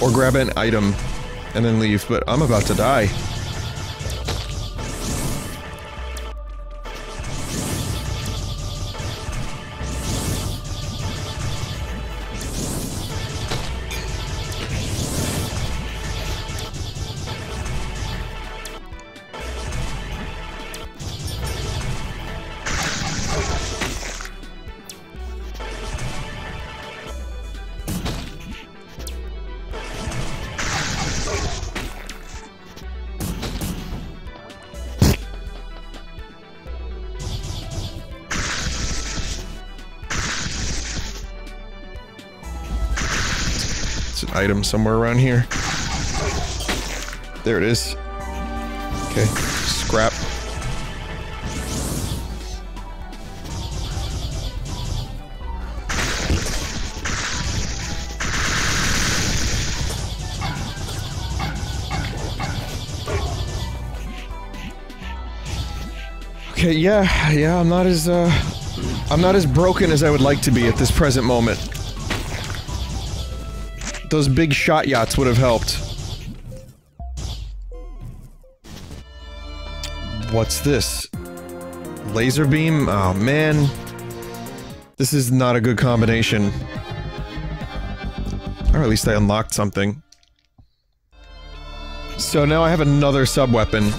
Or grab an item and then leave, but I'm about to die. Item somewhere around here. There it is. Okay, scrap. Okay, yeah, I'm not as broken as I would like to be at this present moment. Those big shot yachts would have helped. What's this? Laser beam? Oh man. This is not a good combination. Or at least I unlocked something. So now I have another sub-weapon.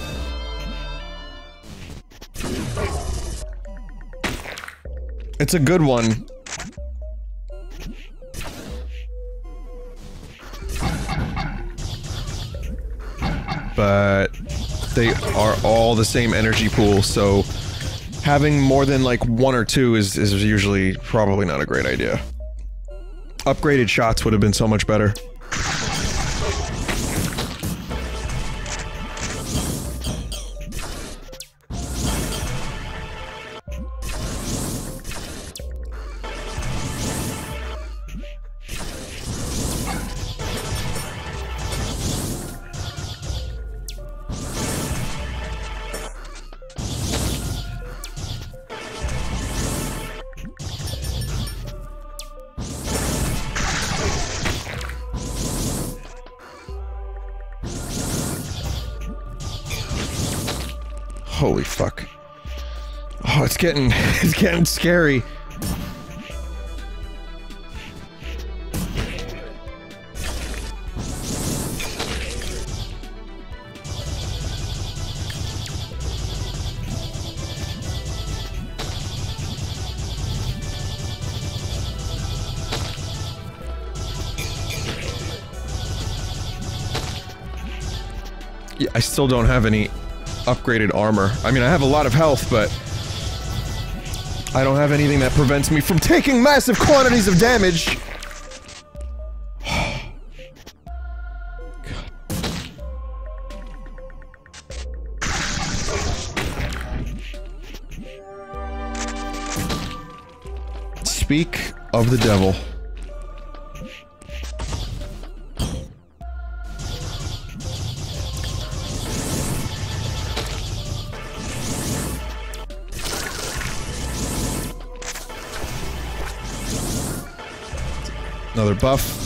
It's a good one. But they are all the same energy pool, so having more than like 1 or 2 is usually probably not a great idea. Upgraded shots would have been so much better. Holy fuck. Oh, it's getting scary. Yeah, I still don't have any upgraded armor. I mean, I have a lot of health, but I don't have anything that prevents me from taking massive quantities of damage. speak of the devil. Another buff.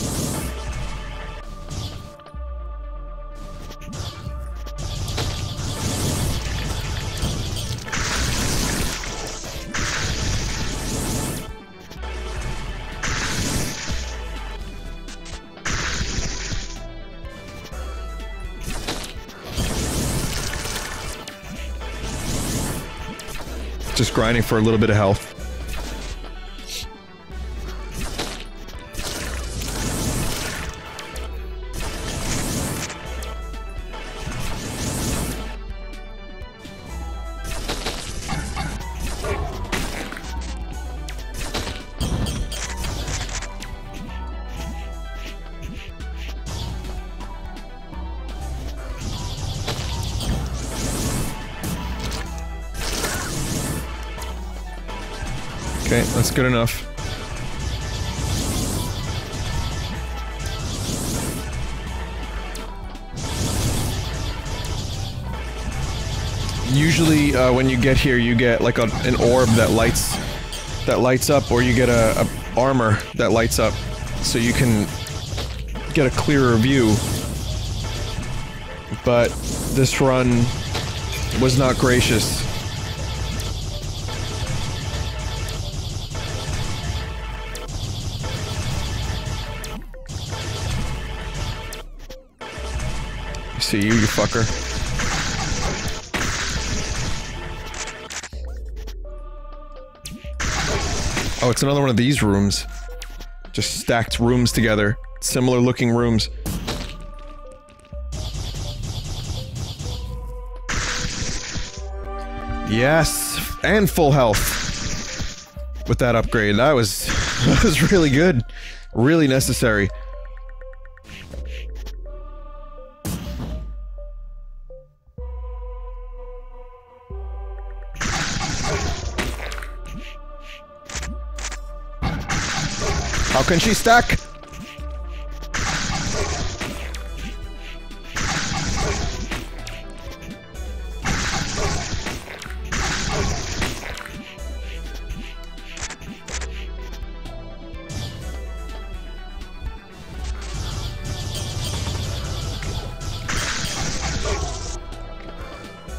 Just grinding for a little bit of health. Okay, that's good enough. Usually, when you get here, you get like an orb that lights up, or you get a armor that lights up, so you can get a clearer view. But this run was not gracious. See you fucker. Oh, it's another one of these rooms. Just stacked rooms together. Similar looking rooms. Yes! And full health! With that upgrade. That was really good. Really necessary. How can she stack?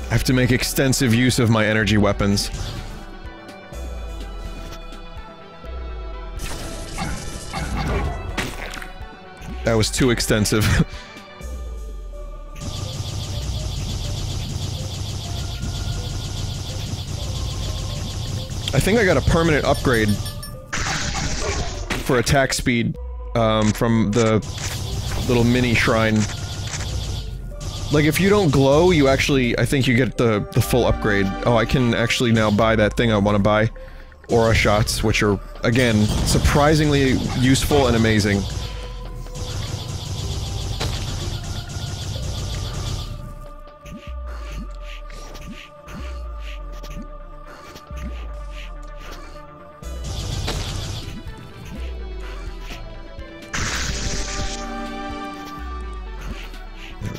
I have to make extensive use of my energy weapons. That was too extensive. I think I got a permanent upgrade for attack speed from the little mini shrine. Like, if you don't glow, you actually, I think you get the full upgrade. Oh, I can actually now buy that thing I want to buy. Aura shots, which are, again, surprisingly useful and amazing.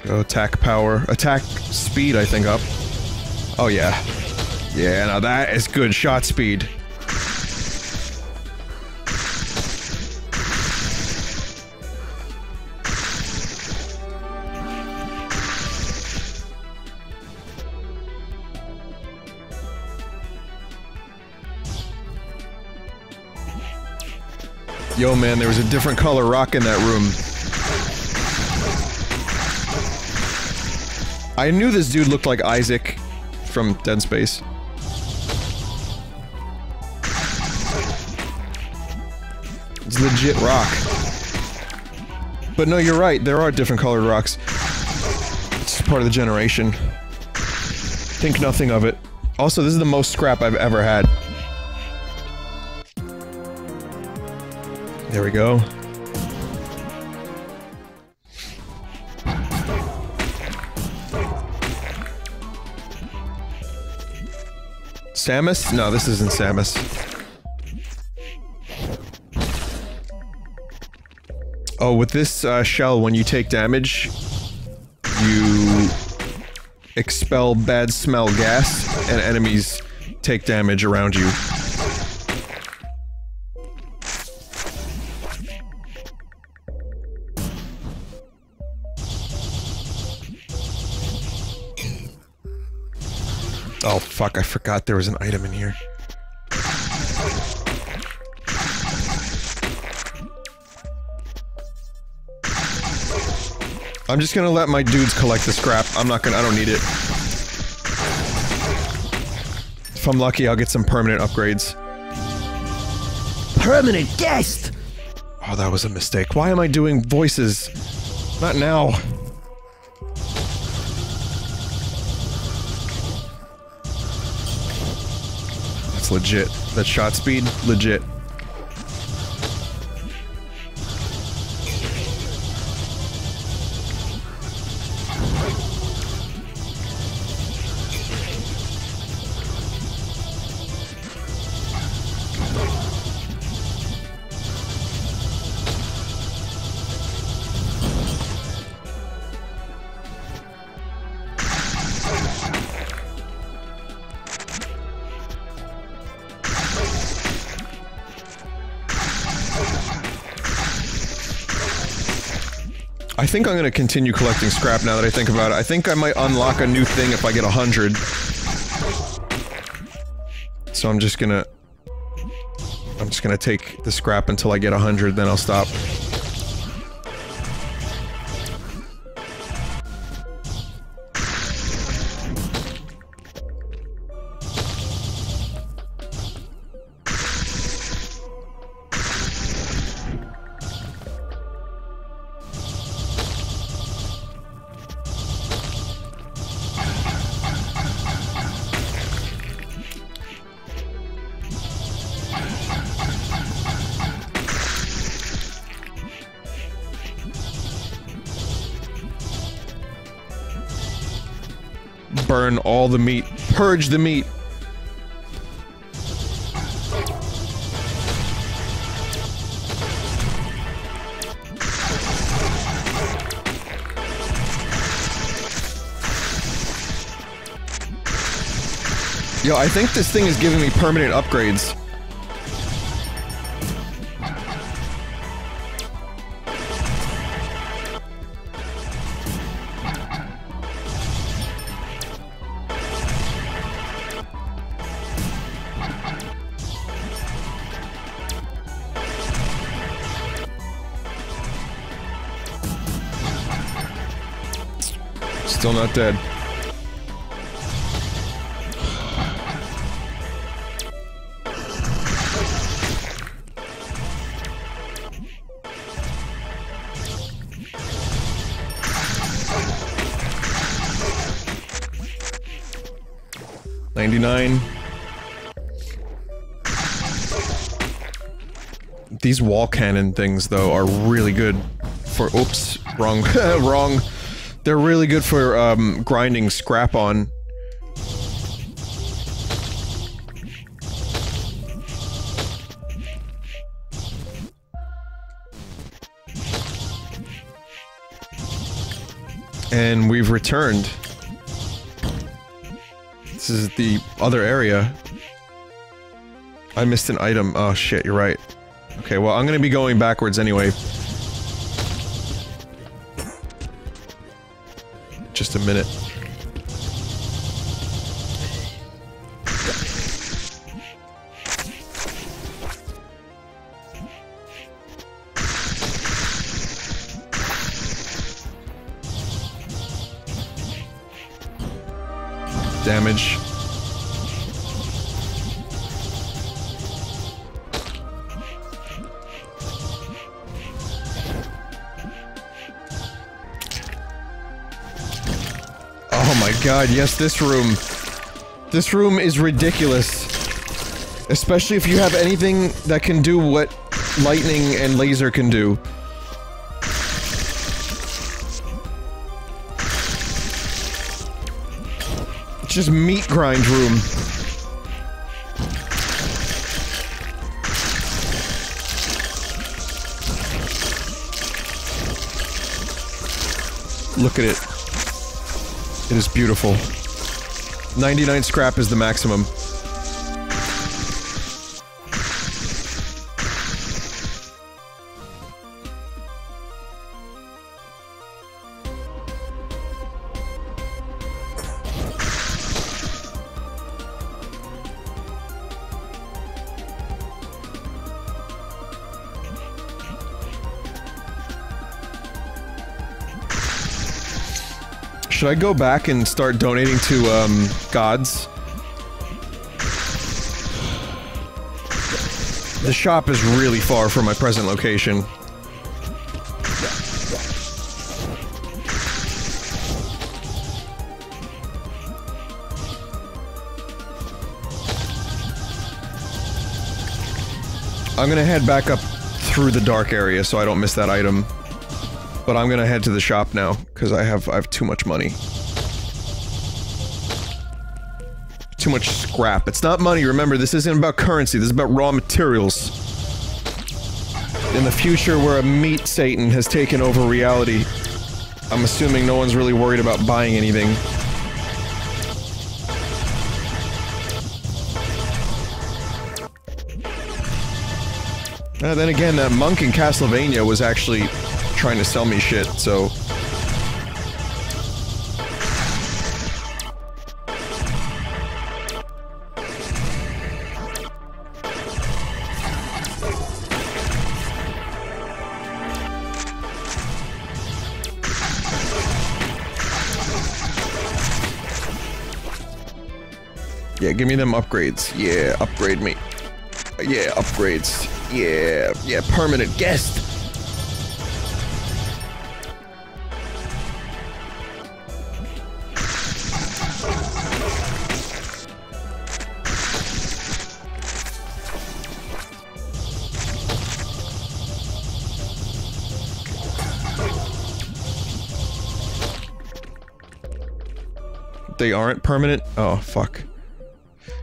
Attack power. Attack speed, I think, up. Oh, yeah. Yeah, now that is good shot speed. Yo, man, there was a different color rock in that room. I knew this dude looked like Isaac from Dead Space. It's legit rock. But no, you're right, there are different colored rocks. It's part of the generation. Think nothing of it. Also, this is the most scrap I've ever had. There we go. Samus? No, this isn't Samus. Oh, with this shell, when you take damage, you expel bad smell gas, and enemies take damage around you. Oh fuck, I forgot there was an item in here. I'm just gonna let my dudes collect the scrap. I don't need it. If I'm lucky, I'll get some permanent upgrades. Permanent guest! Oh, that was a mistake. Why am I doing voices? Not now. That's legit. That shot speed, legit. I think I'm gonna continue collecting scrap now that I think about it. I think I might unlock a new thing if I get 100. So I'm just gonna take the scrap until I get 100, then I'll stop. Burn all the meat. Purge the meat. Yo, I think this thing is giving me permanent upgrades. Still not dead. $99. These wall cannon things, though, are really good for- oops, wrong, wrong. They're really good for, grinding scrap on. And we've returned. This is the other area. I missed an item. Oh shit, you're right. Okay, well, I'm gonna be going backwards anyway. Just a minute. Damage. Oh my god, yes, this room. This room is ridiculous. Especially if you have anything that can do what lightning and laser can do. It's just meat grind room. Look at it. It is beautiful. 99 scrap is the maximum. Should I go back and start donating to, gods? The shop is really far from my present location. I'm gonna head back up through the dark area so I don't miss that item. But I'm gonna head to the shop now, because I have too much money. Too much scrap. It's not money, remember, this isn't about currency, this is about raw materials. In the future where a meat Satan has taken over reality, I'm assuming no one's really worried about buying anything. Then again, that monk in Castlevania was actually trying to sell me shit, so... Yeah, give me them upgrades. Yeah, upgrade me. Yeah, upgrades. Yeah, yeah, permanent guest! They aren't permanent? Oh, fuck.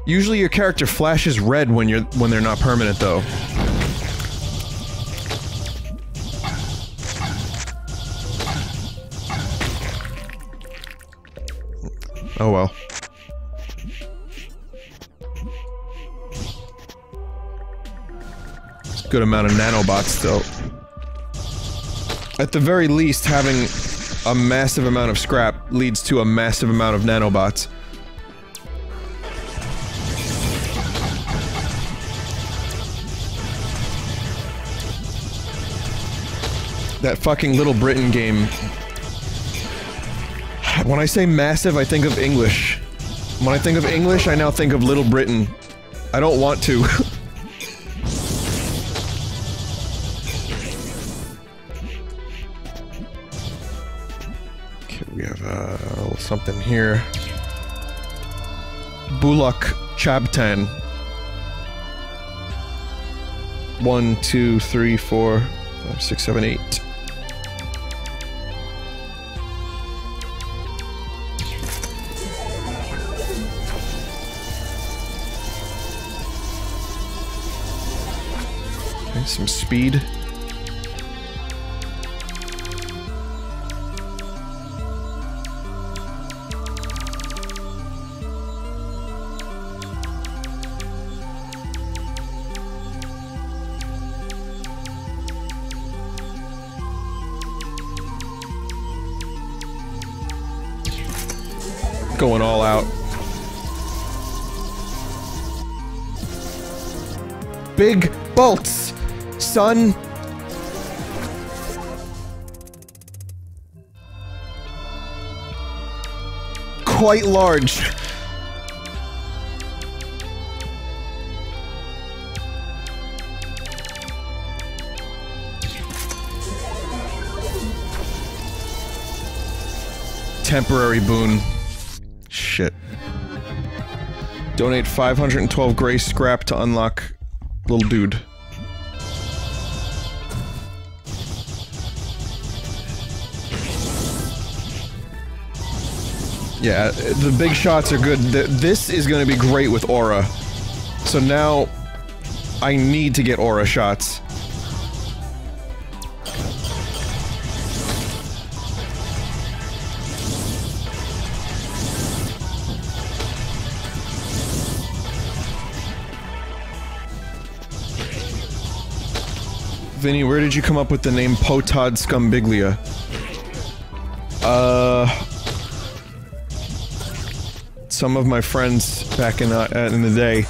Usually your character flashes red when they're not permanent, though. Oh well. It's a good amount of nanobots, though. At the very least, having a massive amount of scrap leads to a massive amount of nanobots. That fucking Little Britain game. When I say massive, I think of English. When I think of English, I now think of Little Britain. I don't want to. Okay, we have something here. Bulak Chabtan. 1, 2, 3, 4, 5, 6, 7, 8. Some speed. Going all out. Big bolts! Son. Quite large. Temporary boon. Shit. Donate 512 gray scrap to unlock little dude. Yeah, the big shots are good. This is gonna be great with aura. So now, I need to get aura shots. Vinny, where did you come up with the name Potod Scumbiglia? Some of my friends back in the day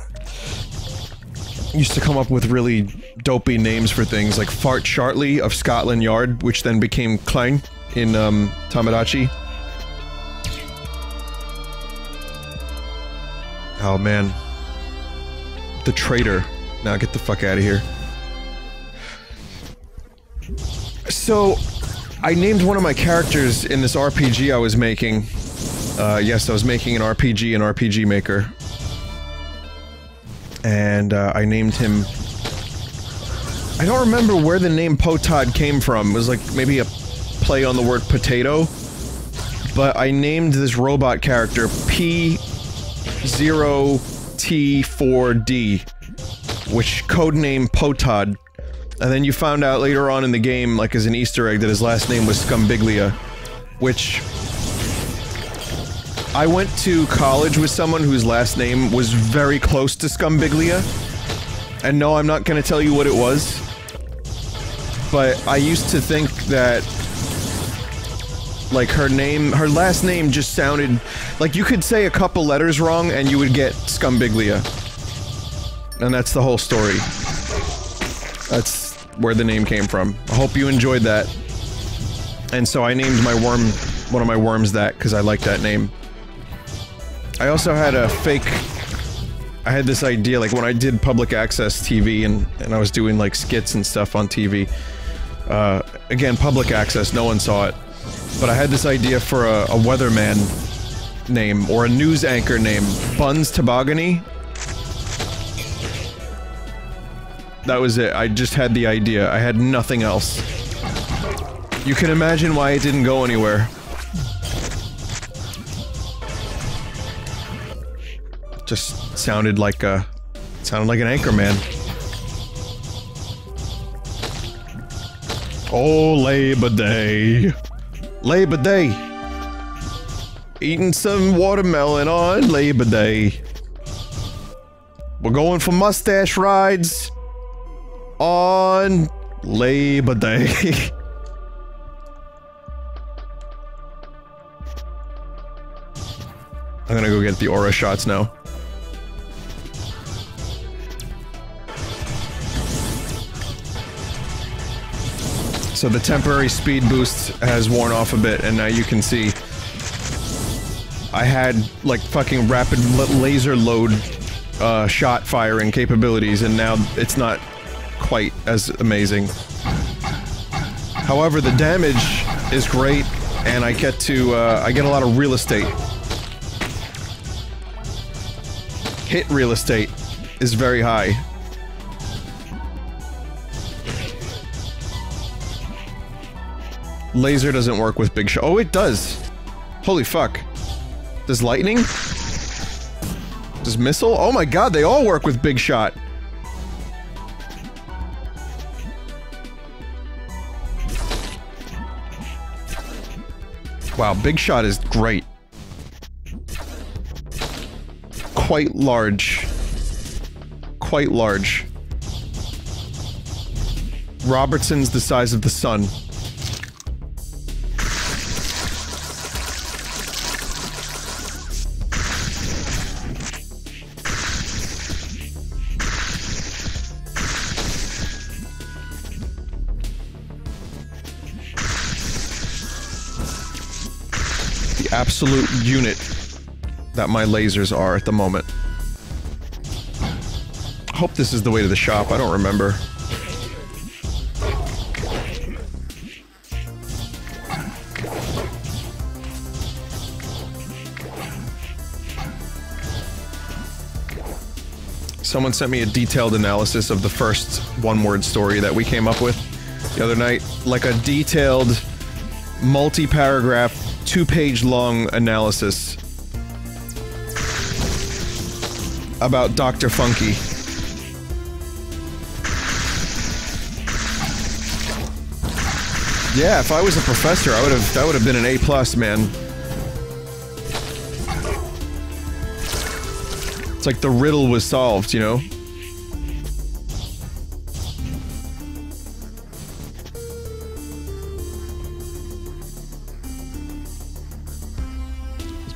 used to come up with really dopey names for things, like Fart Shartley of Scotland Yard, which then became Clang in, Tamagotchi. Oh man. The traitor. Now get the fuck out of here. So, I named one of my characters in this RPG I was making. Yes, I was making an RPG in RPG Maker. And, I named him... I don't remember where the name Potod came from. It was like, maybe a play on the word potato. But I named this robot character P0T4D, which codename Potod. And then you found out later on in the game, like as an Easter egg, that his last name was Scumbiglia, which... I went to college with someone whose last name was very close to Scumbiglia. And no, I'm not gonna tell you what it was. But I used to think that... like, her last name just sounded... like, you could say a couple letters wrong and you would get Scumbiglia. And that's the whole story. That's where the name came from. I hope you enjoyed that. And so I named my worm... one of my worms that, because I like that name. I also had a fake... I had this idea, like, when I did public access TV and I was doing, like, skits and stuff on TV. Again, public access, no one saw it. But I had this idea for a weatherman name, or a news anchor name. Buns Tobogany? That was it. I just had the idea. I had nothing else. You can imagine why it didn't go anywhere. Just sounded like an anchorman. Oh, Labor Day. Labor Day. Eating some watermelon on Labor Day. We're going for mustache rides on Labor Day. I'm gonna go get the aura shots now. So the temporary speed boost has worn off a bit, and now you can see I had, like, fucking rapid laser load, shot firing capabilities, and now it's not quite as amazing. However, the damage is great, and I get to, I get a lot of real estate. Hit real estate is very high. Laser doesn't work with big shot. Oh, it does! Holy fuck. Does lightning? Does missile? Oh my god, they all work with big shot! Wow, big shot is great. Quite large. Quite large. Robertson's the size of the sun. Absolute unit that my lasers are at the moment. I hope this is the way to the shop, I don't remember. Someone sent me a detailed analysis of the first one-word story that we came up with the other night. Like a detailed, multi-paragraph, 2-page long analysis about Dr. Funky. Yeah, if I was a professor, that would have been an A+, man. It's like the riddle was solved, you know?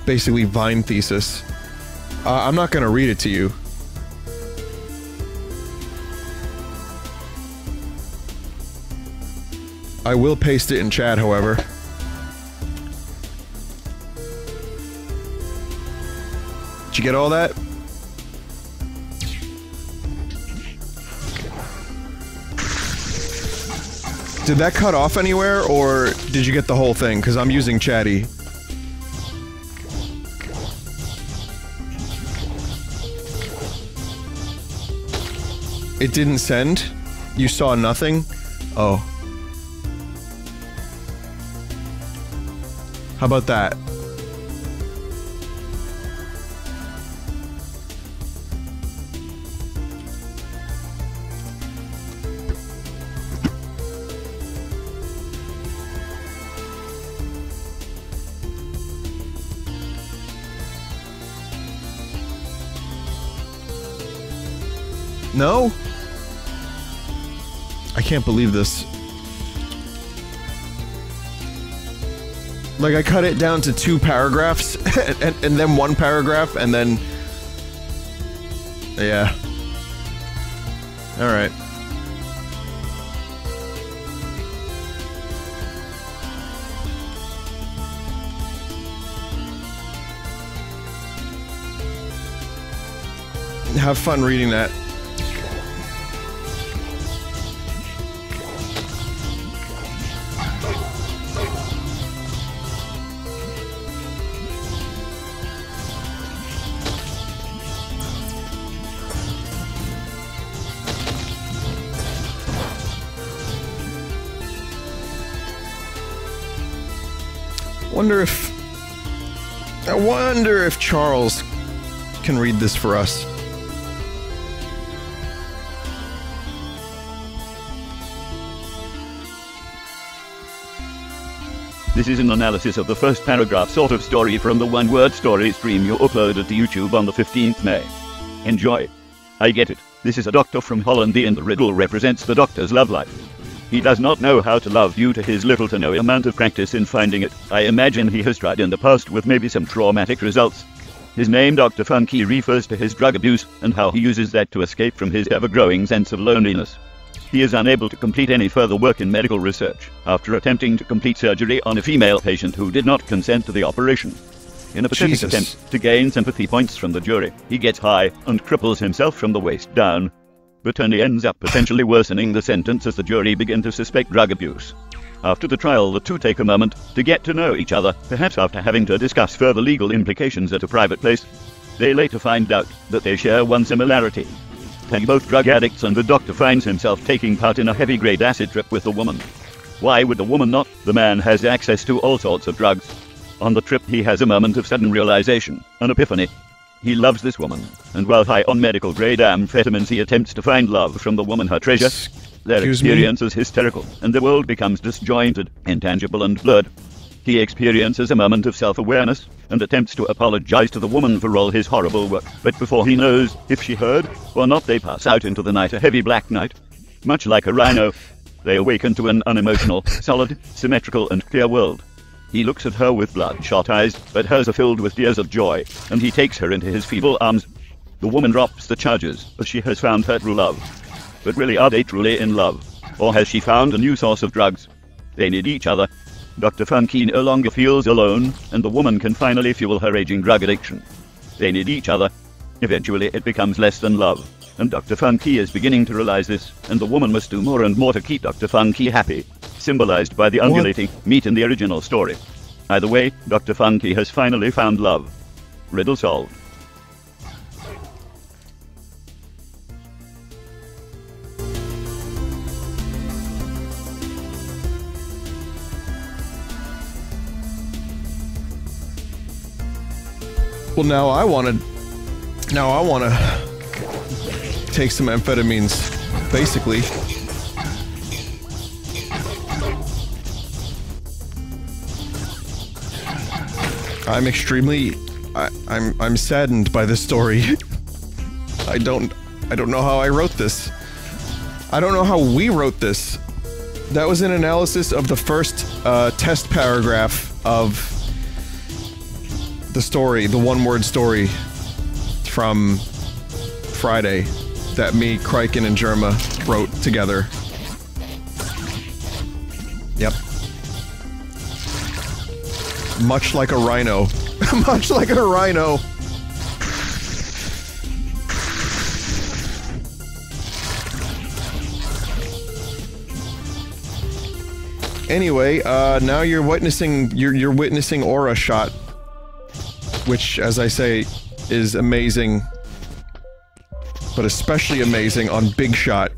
basically Vine thesis. I'm not gonna read it to you. I will paste it in chat, however. Did you get all that? Did that cut off anywhere, or did you get the whole thing? Because I'm using Chatty. It didn't send? You saw nothing? Oh. How about that? No? I can't believe this. Like, I cut it down to 2 paragraphs, and then 1 paragraph, and then... Yeah. Alright. Have fun reading that. I wonder if Charles can read this for us. This is an analysis of the first paragraph sort of story from the one-word story stream you uploaded to YouTube on the 15th May. Enjoy. I get it. This is a doctor from Holland and the riddle represents the doctor's love life. He does not know how to love due to his little to no amount of practice in finding it. I imagine he has tried in the past with maybe some traumatic results. His name Dr. Funky refers to his drug abuse and how he uses that to escape from his ever-growing sense of loneliness. He is unable to complete any further work in medical research after attempting to complete surgery on a female patient who did not consent to the operation. In a pathetic attempt to gain sympathy points from the jury, he gets high and cripples himself from the waist down. But only ends up potentially worsening the sentence as the jury begin to suspect drug abuse. After the trial, the two take a moment to get to know each other, perhaps after having to discuss further legal implications at a private place. They later find out that they share one similarity. They're both drug addicts, and the doctor finds himself taking part in a heavy-grade acid trip with the woman. Why would the woman not? The man has access to all sorts of drugs. On the trip he has a moment of sudden realization, an epiphany. He loves this woman, and while high on medical-grade amphetamines he attempts to find love from the woman her treasure. Their experience is hysterical, and the world becomes disjointed, intangible and blurred. He experiences a moment of self-awareness, and attempts to apologize to the woman for all his horrible work, but before he knows if she heard or not they pass out into the night, a heavy black night. Much like a rhino, they awaken to an unemotional, solid, symmetrical and clear world. He looks at her with bloodshot eyes, but hers are filled with tears of joy, and he takes her into his feeble arms. The woman drops the charges, as she has found her true love. But really, are they truly in love? Or has she found a new source of drugs? They need each other. Dr. Funky no longer feels alone, and the woman can finally fuel her raging drug addiction. They need each other. Eventually, it becomes less than love, and Dr. Funky is beginning to realize this, and the woman must do more and more to keep Dr. Funky happy, symbolized by the undulating meat in the original story. Either way, Dr. Funky has finally found love. Riddle solved. Well, now I wanna take some amphetamines, basically. I'm extremely, I'm saddened by this story. I don't know how I wrote this. I don't know how we wrote this. That was an analysis of the first test paragraph of the story, the one-word story from Friday that me, Kriken, and Germa wrote together. Yep. Much like a rhino. Much like a rhino. Anyway, now you're witnessing you're witnessing aura shot, which, as I say, is amazing, but especially amazing on big shot.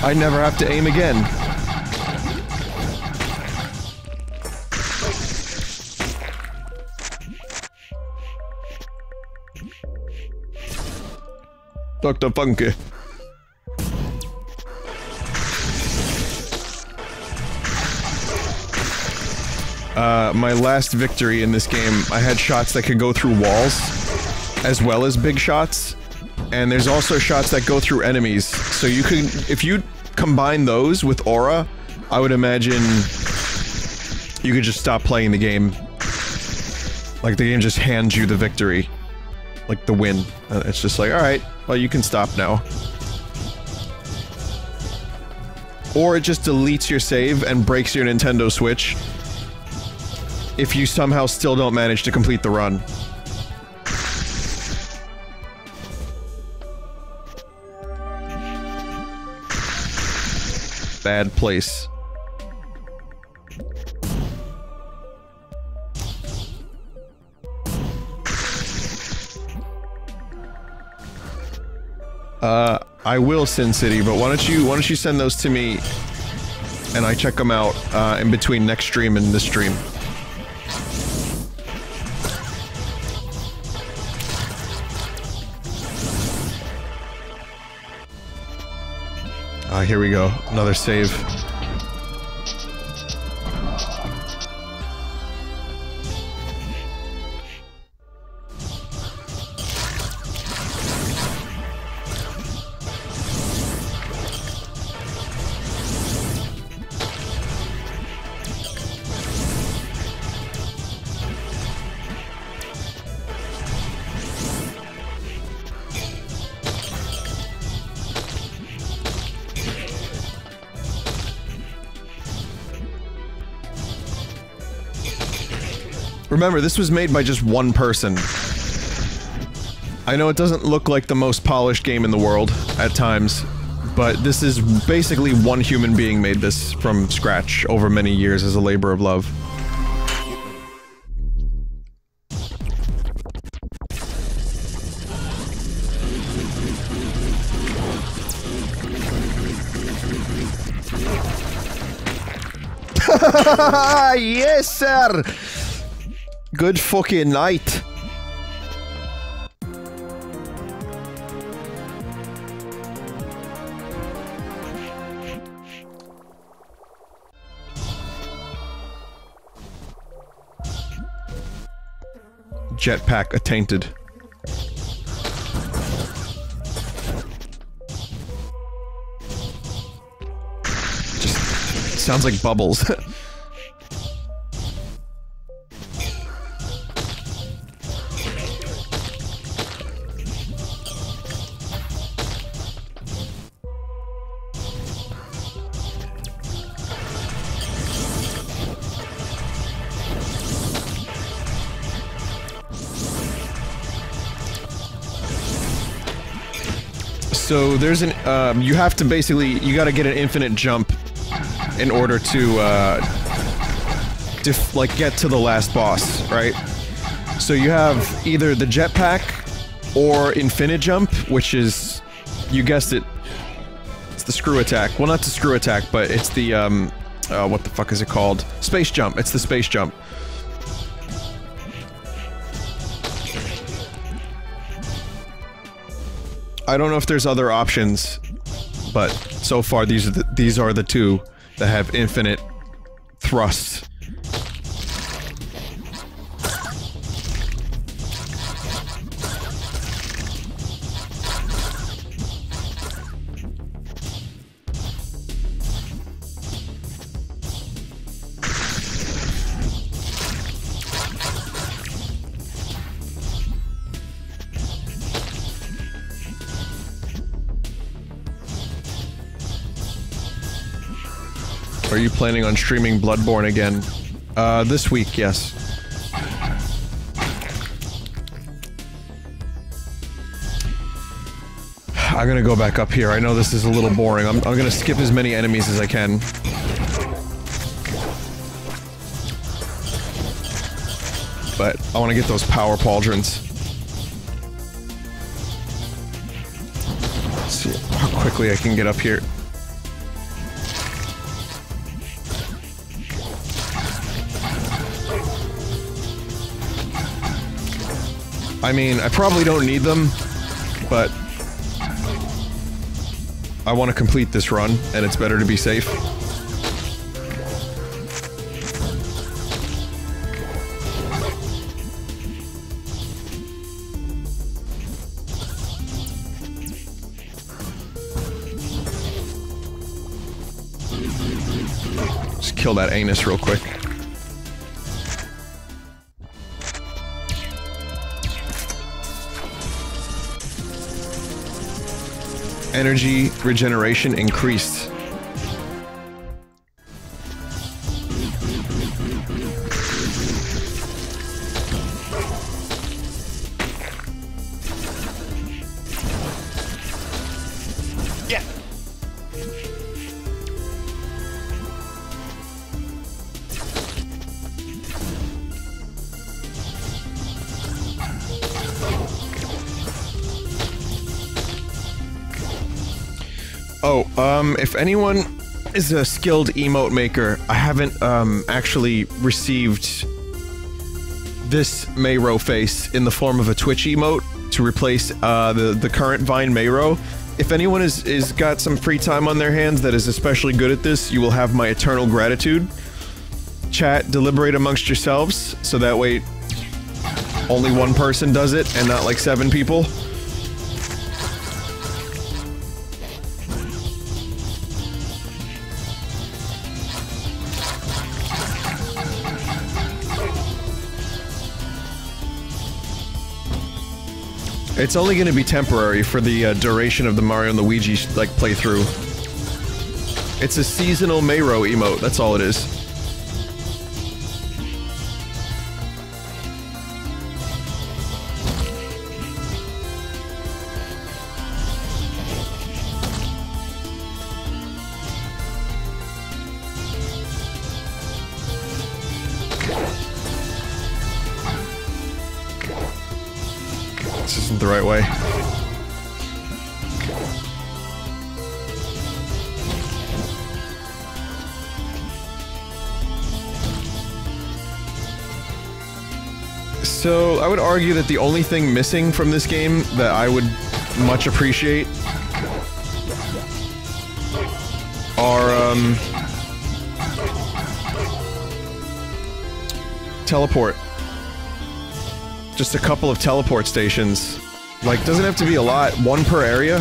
I never have to aim again. Dr. Funky. My last victory in this game, I had shots that could go through walls, as well as big shots, and there's also shots that go through enemies, so you can, if you combine those with aura, I would imagine you could just stop playing the game. Like, the game just hands you the victory. Like, the win. It's just like, alright, well, you can stop now. Or it just deletes your save and breaks your Nintendo Switch if you somehow still don't manage to complete the run. Bad place. I will, Sin City, but why don't you send those to me and I check them out in between next stream and this stream. Here we go. Another save. Remember, this was made by just one person. I know it doesn't look like the most polished game in the world, at times, but this is basically one human being made this from scratch over many years as a labor of love. Yes, sir! Good fucking night. Jetpack attainted. Just sounds like bubbles. So there's an, you have to basically, you gotta get an infinite jump in order to, like, get to the last boss, right? So you have either the jetpack or infinite jump, which is, you guessed it, it's the screw attack. Well, not the screw attack, but it's the, what the fuck is it called? Space jump. It's the space jump. I don't know if there's other options, but so far these are the two that have infinite thrust. Are you planning on streaming Bloodborne again? This week, yes. I'm gonna go back up here. I know this is a little boring. I'm gonna skip as many enemies as I can. But I want to get those power pauldrons. Let's see how quickly I can get up here. I mean, I probably don't need them, but I want to complete this run, and it's better to be safe. Just kill that anus real quick. Energy regeneration increased. Yeah. Oh, if anyone is a skilled emote maker, I haven't, actually received this Mayro face in the form of a Twitch emote to replace, the current Vine Mayro. If anyone is got some free time on their hands that is especially good at this, you will have my eternal gratitude. Chat, deliberate amongst yourselves, so that way only one person does it, and not like 7 people. It's only going to be temporary for the duration of the Mario and Luigi like playthrough. It's a seasonal Mayro emote. That's all it is. This isn't the right way. So, I would argue that the only thing missing from this game that I would much appreciate are, teleport. Just a couple of teleport stations. Like, doesn't have to be a lot. 1 per area.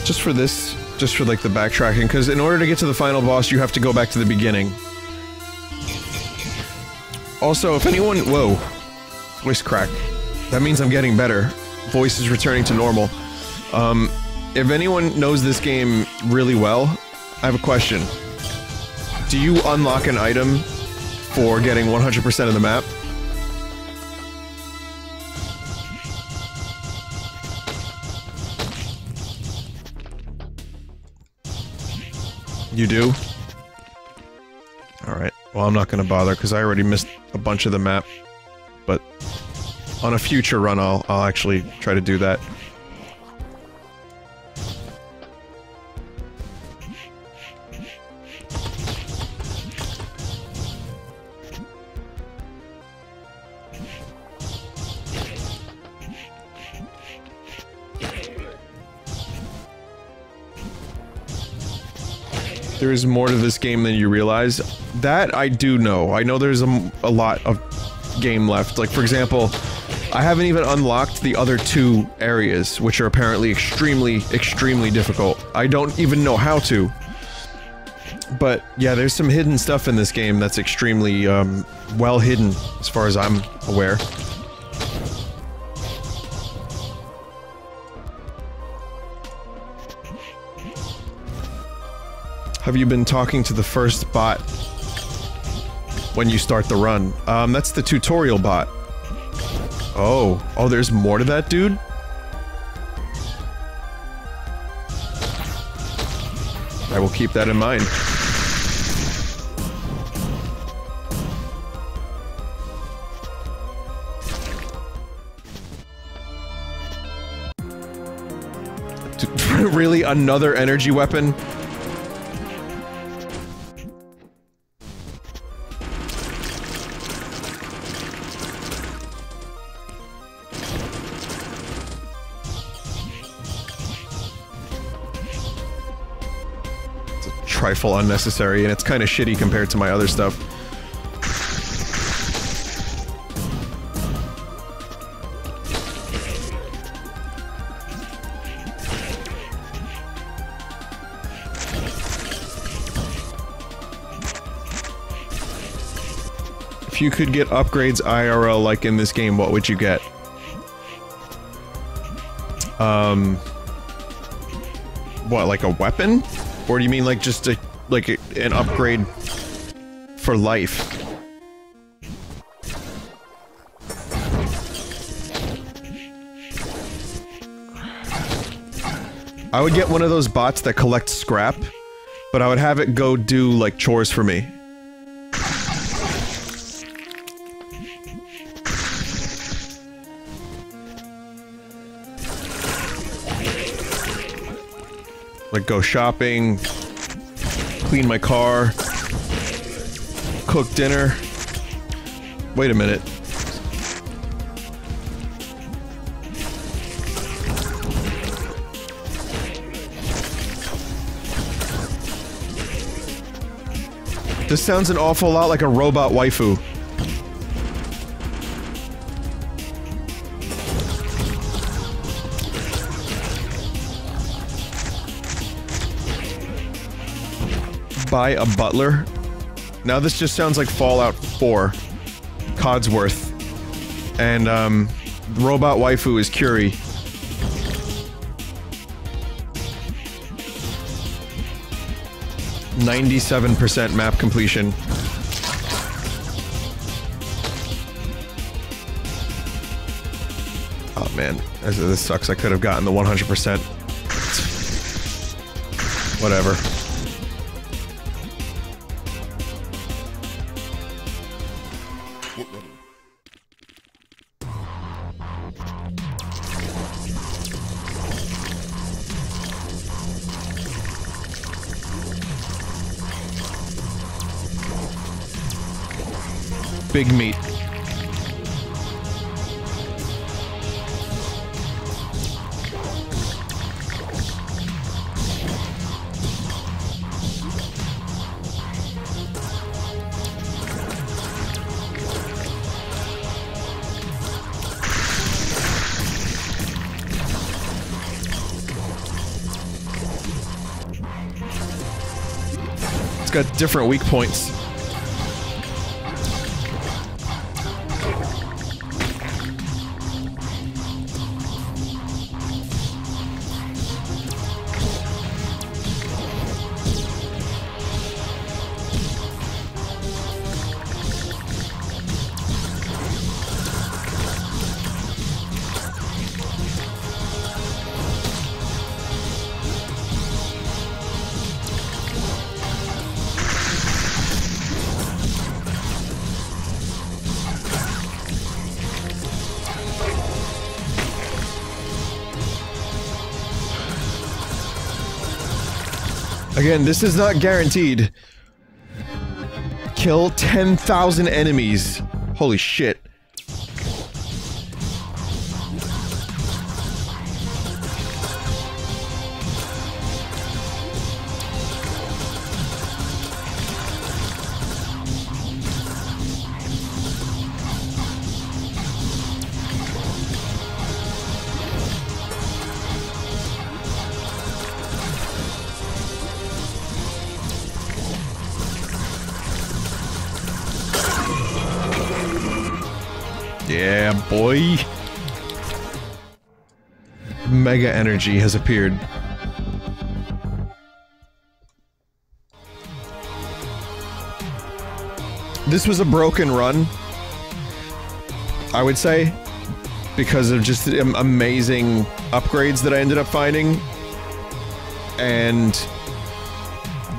Just for this, just for like the backtracking, because in order to get to the final boss, you have to go back to the beginning. Also, if anyone— whoa. Voice crack. That means I'm getting better. Voice is returning to normal. If anyone knows this game really well, I have a question. Do you unlock an item for getting 100% of the map? You do? Alright. Well, I'm not gonna bother, because I already missed a bunch of the map. But on a future run, I'll actually try to do that. There is more to this game than you realize. That I do know. I know there's a lot of game left. Like, for example, I haven't even unlocked the other 2 areas, which are apparently extremely, extremely difficult. I don't even know how to. But yeah, there's some hidden stuff in this game that's extremely, well hidden, as far as I'm aware. Have you been talking to the first bot when you start the run? That's the tutorial bot. Oh, there's more to that, dude? I will keep that in mind. Really? Another energy weapon? Trifle unnecessary, and it's kind of shitty compared to my other stuff. If you could get upgrades IRL like in this game, what would you get? What, like a weapon? Or do you mean like just a, an upgrade for life? I would get one of those bots that collect scrap, but I would have it go do like chores for me. Like go shopping, clean my car, cook dinner. Wait a minute. This sounds an awful lot like a robot waifu. Buy a butler? Now this just sounds like Fallout 4. Codsworth. And, robot waifu is Curie. %97 map completion. Oh man, this sucks. I could have gotten the 100%. Whatever. Big meat. It's got different weak points. Again, this is not guaranteed. Kill 10,000 enemies. Holy shit. Yeah, boy. Mega energy has appeared. This was a broken run, I would say, because of just the amazing upgrades that I ended up finding. And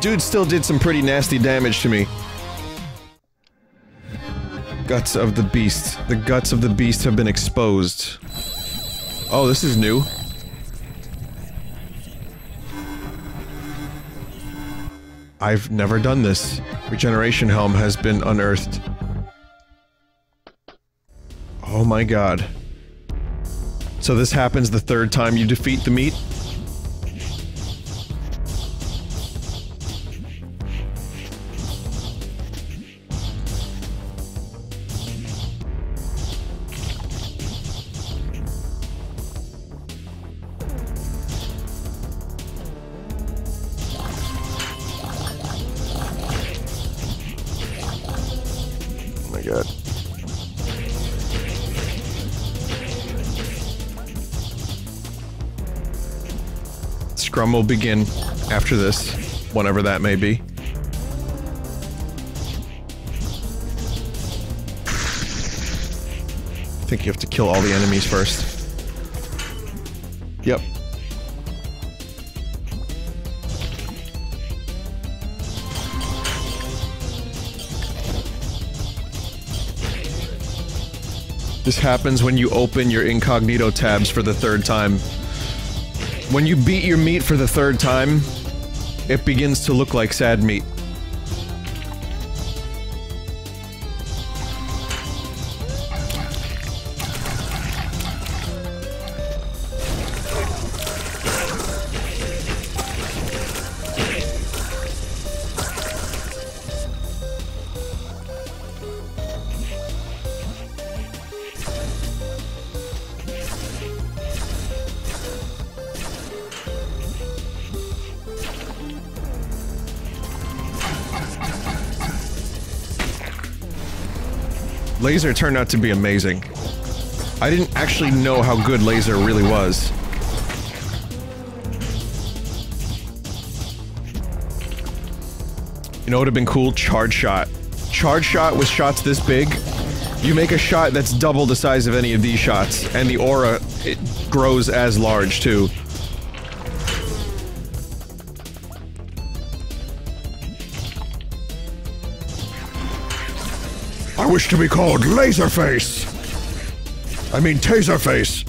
dude still did some pretty nasty damage to me. Guts of the beast. The guts of the beast have been exposed. Oh, this is new. I've never done this. Regeneration helm has been unearthed. Oh my god. So this happens the third time you defeat the meat? God. Scrum will begin after this, whenever that may be. I think you have to kill all the enemies first. Yep. This happens when you open your incognito tabs for the third time. When you beat your meat for the third time, it begins to look like sad meat. Laser turned out to be amazing. I didn't actually know how good laser really was. You know what would have been cool? Charge shot. Charge shot with shots this big. You make a shot that's double the size of any of these shots, and the aura, it grows as large too. I wish to be called Laserface! I mean Taserface!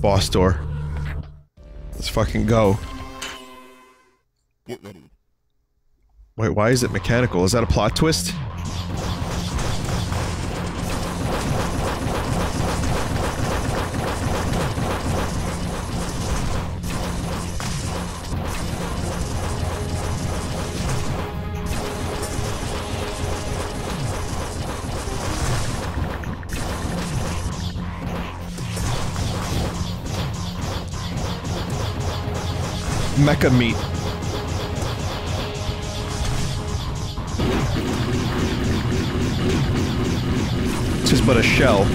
Boss door. Let's fucking go. Wait, why is it mechanical? Is that a plot twist? Mecha meat. It's just but a shell.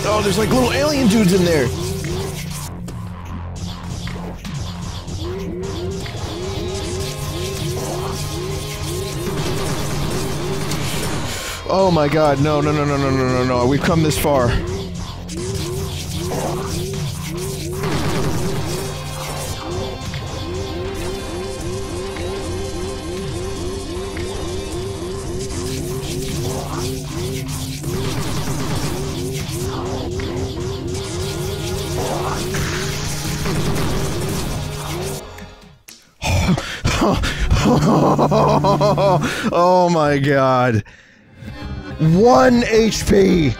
Oh, there's like little alien dudes in there. Oh my god, no, no, no, no, no, no, no, no, we've come this far. Oh my god. 1 HP!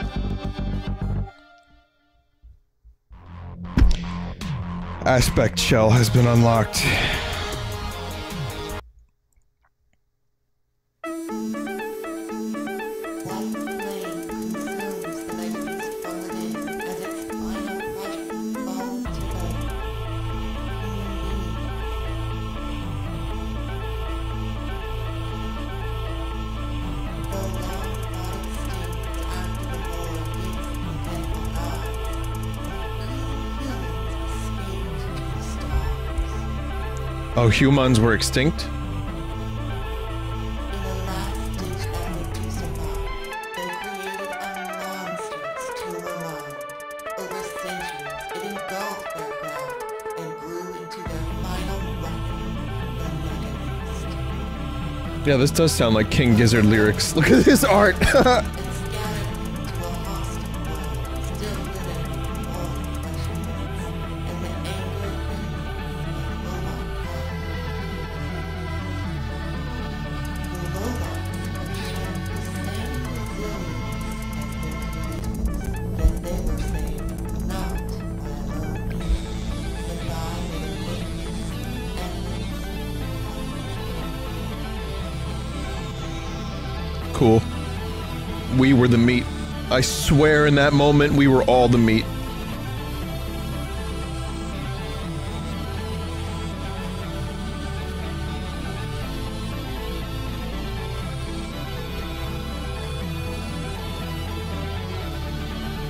Aspect shell has been unlocked. Oh, humans were extinct? Yeah, this does sound like King Gizzard lyrics. Look at this art! Cool. We were the meat. I swear in that moment we were all the meat.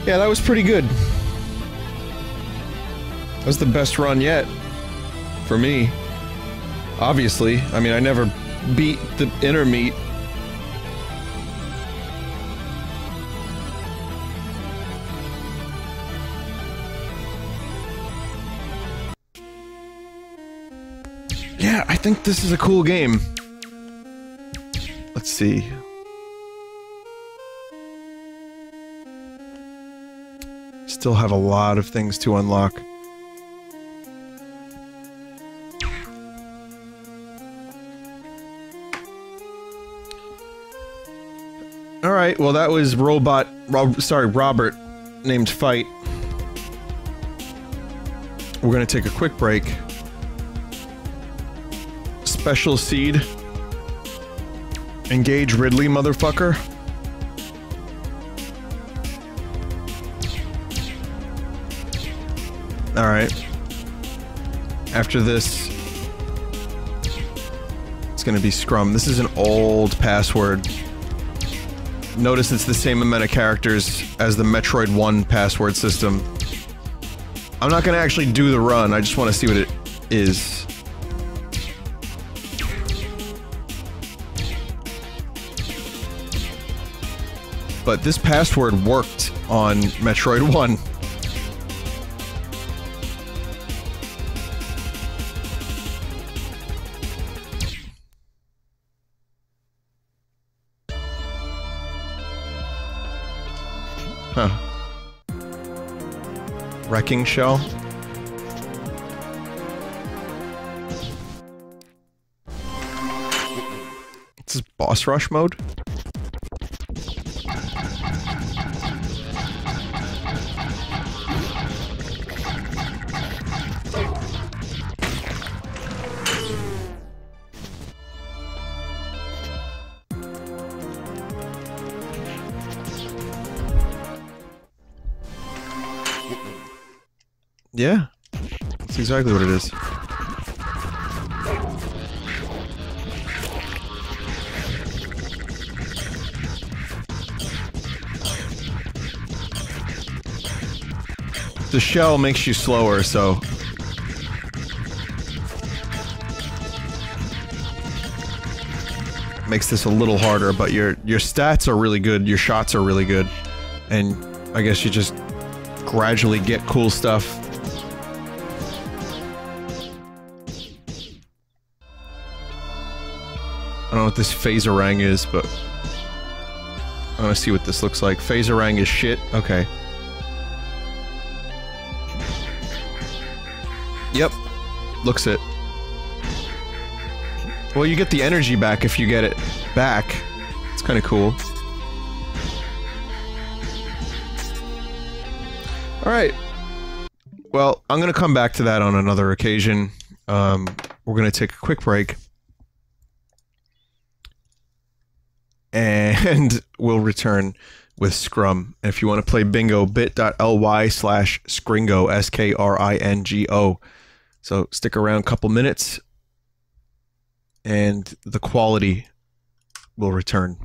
Yeah, that was pretty good. That was the best run yet. For me. Obviously. I mean, I never beat the inner meat. Yeah, I think this is a cool game. Let's see. Still have a lot of things to unlock. Alright, well that was Robert named Fight. We're gonna take a quick break. Special seed. Engage Ridley, motherfucker. Alright. After this, it's gonna be Scrum. This is an old password. Notice it's the same amount of characters as the Metroid 1 password system. I'm not gonna actually do the run, I just want to see what it is. But this password worked on Metroid 1. Huh. Wrecking shell? This is boss rush mode? Yeah, that's exactly what it is. The shell makes you slower, so... makes this a little harder, but your stats are really good, your shots are really good, and I guess you just gradually get cool stuff. I don't know what this Phazerang is, but... I wanna see what this looks like. Phazerang is shit? Okay. Yep. Looks it. Well, you get the energy back if you get it back. It's kind of cool. Alright. Well, I'm going to come back to that on another occasion. We're going to take a quick break. And we'll return with Scrum. And if you want to play bingo, bit.ly/Skringo, S-K-R-I-N-G-O. So stick around a couple minutes, and the quality will return.